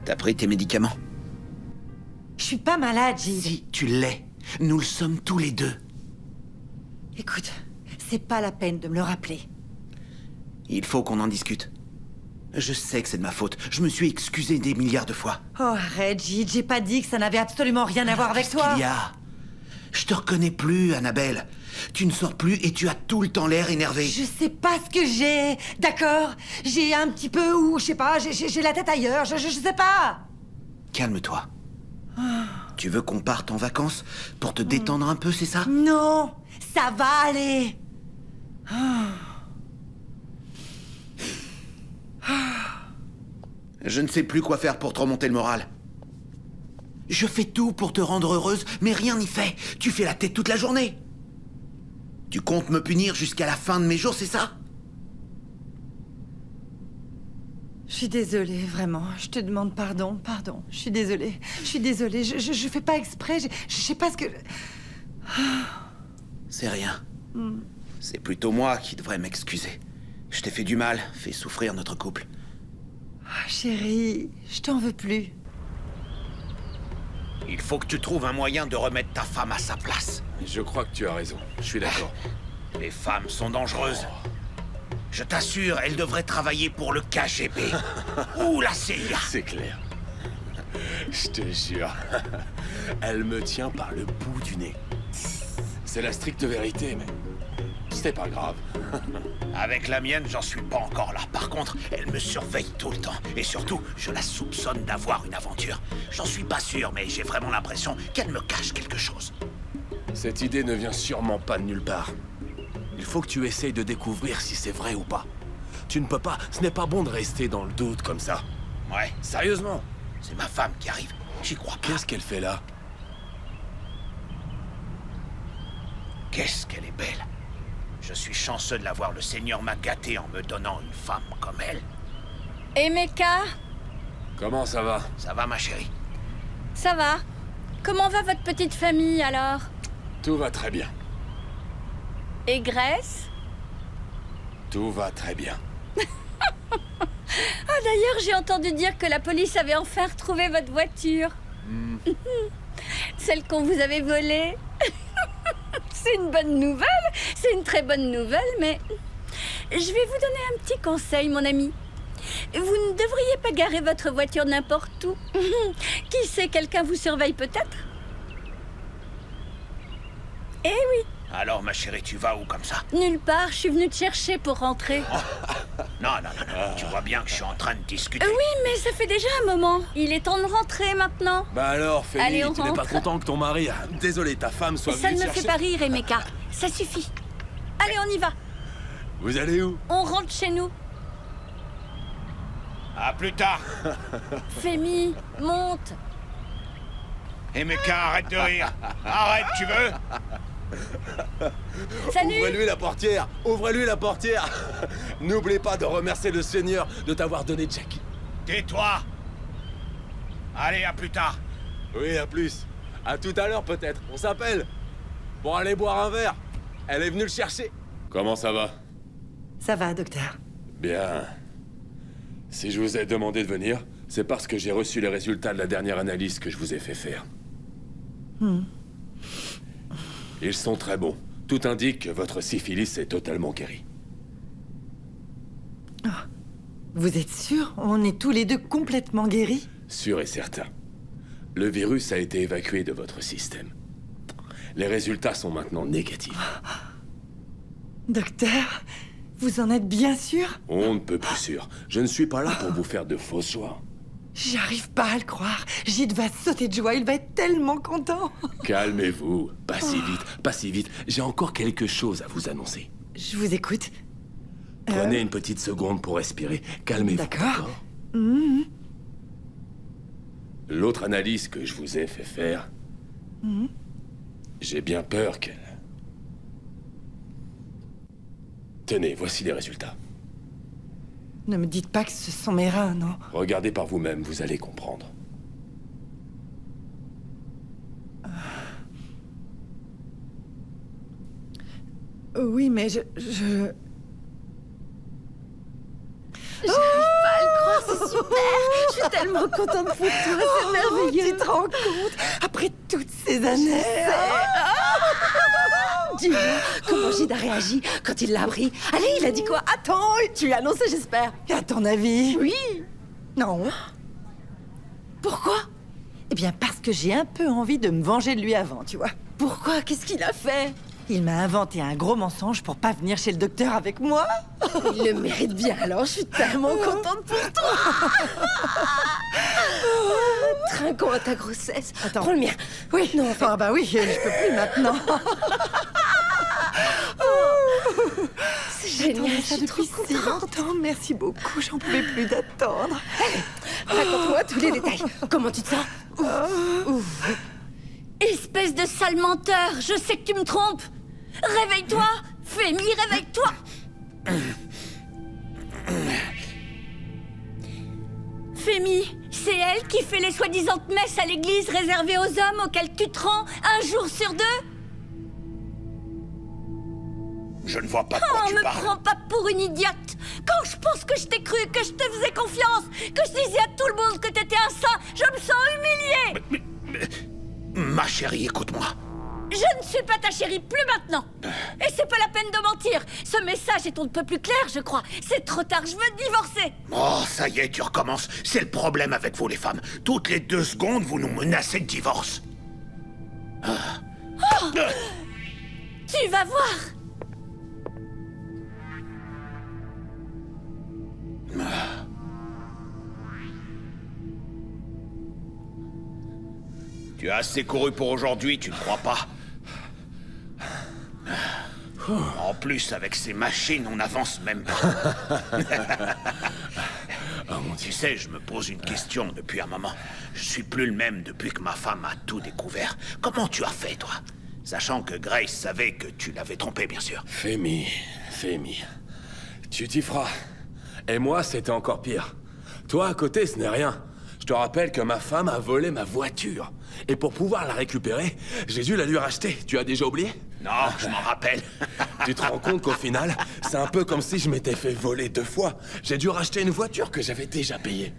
T'as pris tes médicaments? Je suis pas malade, Gilles. Si, tu l'es. Nous le sommes tous les deux. Écoute, c'est pas la peine de me le rappeler. Il faut qu'on en discute. Je sais que c'est de ma faute. Je me suis excusé des milliards de fois. Oh, arrête, Gilles, j'ai pas dit que ça n'avait absolument rien à voir avec Qu'est-ce toi. qu'il y a? Je te reconnais plus, Annabelle. Tu ne sors plus et tu as tout le temps l'air énervé. Je sais pas ce que j'ai, d'accord? J'ai un petit peu, ou je sais pas, j'ai la tête ailleurs, je sais pas. Calme-toi. Tu veux qu'on parte en vacances pour te détendre un peu, c'est ça? Non, ça va aller. Je ne sais plus quoi faire pour te remonter le moral. Je fais tout pour te rendre heureuse, mais rien n'y fait. Tu fais la tête toute la journée. Tu comptes me punir jusqu'à la fin de mes jours, c'est ça? Je suis désolée, vraiment. Je te demande pardon, pardon. Je suis désolée. Je fais pas exprès. Je sais pas ce que... C'est rien. C'est plutôt moi qui devrais m'excuser. Je t'ai fait du mal, fait souffrir notre couple. Ah, chérie, je t'en veux plus. Il faut que tu trouves un moyen de remettre ta femme à sa place. Je crois que tu as raison. Je suis d'accord. Les femmes sont dangereuses. Je t'assure, elles devraient travailler pour le KGB. Ou la CIA. C'est clair. Je te jure. Elle me tient par le bout du nez. C'est la stricte vérité, mais... c'est pas grave. Avec la mienne, j'en suis pas encore là. Par contre, elle me surveille tout le temps. Et surtout, je la soupçonne d'avoir une aventure. J'en suis pas sûr, mais j'ai vraiment l'impression qu'elle me cache quelque chose. Cette idée ne vient sûrement pas de nulle part. Il faut que tu essayes de découvrir si c'est vrai ou pas. Tu ne peux pas... Ce n'est pas bon de rester dans le doute comme ça. Ouais, Sérieusement. c'est ma femme qui arrive. J'y crois pas. Qu'est-ce qu'elle fait là? Qu'est-ce qu'elle est belle. Je suis chanceux de la voir. Le Seigneur m'a gâté en me donnant une femme comme elle. Emeka, Comment ça va? Ça va, ma chérie? ça va? Comment va votre petite famille alors? Tout va très bien. Et Grèce? Tout va très bien. Ah, d'ailleurs, j'ai entendu dire que la police avait enfin retrouvé votre voiture. Celle qu'on vous avait volée. C'est une bonne nouvelle, c'est une très bonne nouvelle, mais je vais vous donner un petit conseil, mon ami. Vous ne devriez pas garer votre voiture n'importe où. Qui sait, quelqu'un vous surveille peut-être? Eh oui, Alors, ma chérie, tu vas où comme ça? nulle part, je suis venue te chercher pour rentrer. Non. Tu vois bien que je suis en train de discuter. Oui, mais ça fait déjà un moment. Il est temps de rentrer maintenant. Bah alors, Fémi, Allez, on tu n'es pas rentre. content que ton mari, désolé, ta femme soit Ça venue ne te me fait chercher? pas rire, Emeka. Ça suffit. Allez, on y va. Vous allez où? On rentre chez nous. À plus tard. Fémi, monte. Et Meka, arrête de rire. Arrête, tu veux? Salut. Ouvrez-lui la portière! Ouvrez-lui la portière! N'oubliez pas de remercier le Seigneur de t'avoir donné Jack. Tais-toi. Allez, à plus tard. Oui, à plus. À tout à l'heure peut-être. On s'appelle. Pour aller boire un verre. Elle est venue le chercher. Comment ça va? Ça va, docteur. Bien. Si je vous ai demandé de venir, c'est parce que j'ai reçu les résultats de la dernière analyse que je vous ai fait faire. Ils sont très bons. Tout indique que votre syphilis est totalement guéri. Vous êtes sûr? On est tous les deux complètement guéris? Sûr et certain. Le virus a été évacué de votre système. Les résultats sont maintenant négatifs. Docteur, vous en êtes bien sûr? On ne peut plus sûr. Je ne suis pas là pour vous faire de fausses joies. J'arrive pas à le croire. Gide va sauter de joie, il va être tellement content. Calmez-vous. Pas si vite, pas si vite. J'ai encore quelque chose à vous annoncer. Je vous écoute. Prenez une petite seconde pour respirer. Calmez-vous. D'accord. L'autre analyse que je vous ai fait faire, j'ai bien peur qu'elle... Tenez, voici les résultats. Ne me dites pas que ce sont mes reins, non? Regardez par vous-même, vous allez comprendre. Oui, mais je... J'arrive pas à le croire, c'est super. Je suis tellement contente pour toi, c'est merveilleux. Tu te rends compte? Après toutes ces années... Dis-moi, comment Gide a réagi quand il l'a appris? Allez, il a dit quoi? Attends, tu lui as annoncé, j'espère. À ton avis? Oui. Non. Pourquoi? Eh bien, parce que j'ai un peu envie de me venger de lui avant, tu vois. Pourquoi? Qu'est-ce qu'il a fait? Il m'a inventé un gros mensonge pour pas venir chez le docteur avec moi. Il le mérite bien, alors je suis tellement contente pour toi. Trinquons à ta grossesse. Attends. Prends le mien. Oui, non, enfin... Ah bah oui, je peux plus maintenant. C'est génial, je Ça suis trop depuis si contente. longtemps. Merci beaucoup, j'en pouvais plus d'attendre. Raconte-moi tous les détails. Comment tu te sens? Espèce de sale menteur, je sais que tu me trompes. Réveille-toi, Fémi, réveille-toi. Fémi, c'est elle qui fait les soi-disant messes à l'église réservées aux hommes auxquelles tu te rends un jour sur deux. Je ne vois pas de quoi Oh, tu me parles. prends pas pour une idiote. Quand je pense que je t'ai cru, que je te faisais confiance, que je disais à tout le monde que t'étais un saint, je me sens humiliée. Ma chérie, écoute-moi. Je ne suis pas ta chérie, plus maintenant. Et c'est pas la peine de mentir. Ce message est on ne peut plus clair, je crois. C'est trop tard, je veux divorcer. Oh, ça y est, tu recommences. C'est le problème avec vous, les femmes. Toutes les 2 secondes, vous nous menacez de divorce. Tu vas voir. Tu as assez couru pour aujourd'hui, tu ne crois pas? En plus, avec ces machines, on n'avance même pas. Tu sais, je me pose une question depuis un moment. Je suis plus le même depuis que ma femme a tout découvert. Comment tu as fait, toi? Sachant que Grace savait que tu l'avais trompé, bien sûr. Fémi, tu t'y feras. Et moi, c'était encore pire. Toi, à côté, ce n'est rien. Je te rappelle que ma femme a volé ma voiture. Et pour pouvoir la récupérer, j'ai dû la lui racheter. Tu as déjà oublié? Non, je m'en rappelle. Tu te rends compte qu'au final, c'est un peu comme si je m'étais fait voler 2 fois. J'ai dû racheter une voiture que j'avais déjà payée.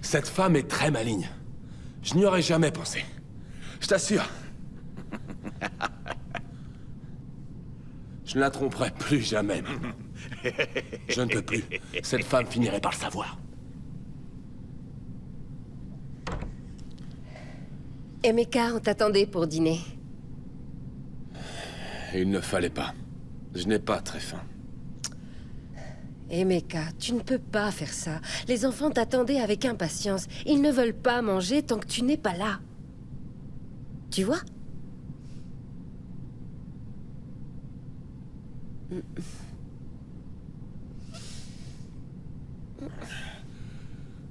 Cette femme est très maligne. Je n'y aurais jamais pensé. Je t'assure. Je ne la tromperai plus jamais maintenant. Je ne peux plus. Cette femme finirait par le savoir. Emeka, on t'attendait pour dîner. Il ne fallait pas. Je n'ai pas très faim. Emeka, tu ne peux pas faire ça. Les enfants t'attendaient avec impatience. Ils ne veulent pas manger tant que tu n'es pas là. Tu vois?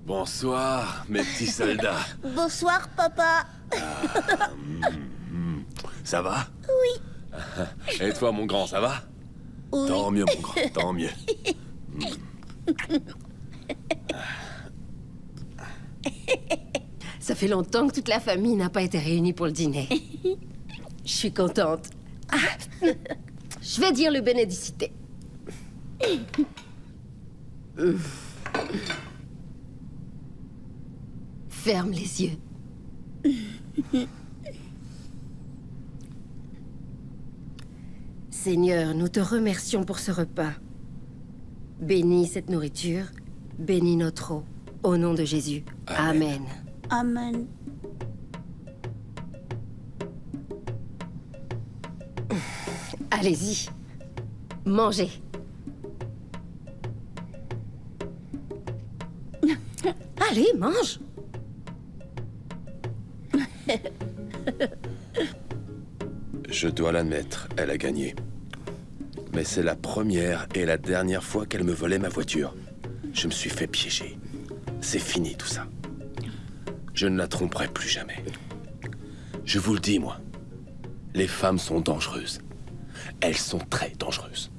Bonsoir, mes petits soldats. Bonsoir, papa. Ça va? Oui. Et toi, mon grand, ça va? Oui. Tant mieux, mon grand, tant mieux. Ça fait longtemps que toute la famille n'a pas été réunie pour le dîner. Je suis contente. Ah, je vais dire le bénédicité. Ferme les yeux. Seigneur, nous te remercions pour ce repas. Bénis cette nourriture, bénis notre eau. Au nom de Jésus. Amen. Amen. Amen. Allez-y. Mangez. Allez, mange. Je dois l'admettre, elle a gagné. Mais c'est la première et la dernière fois qu'elle me volait ma voiture. Je me suis fait piéger. C'est fini tout ça. Je ne la tromperai plus jamais. Je vous le dis, moi. Les femmes sont dangereuses. Elles sont très dangereuses.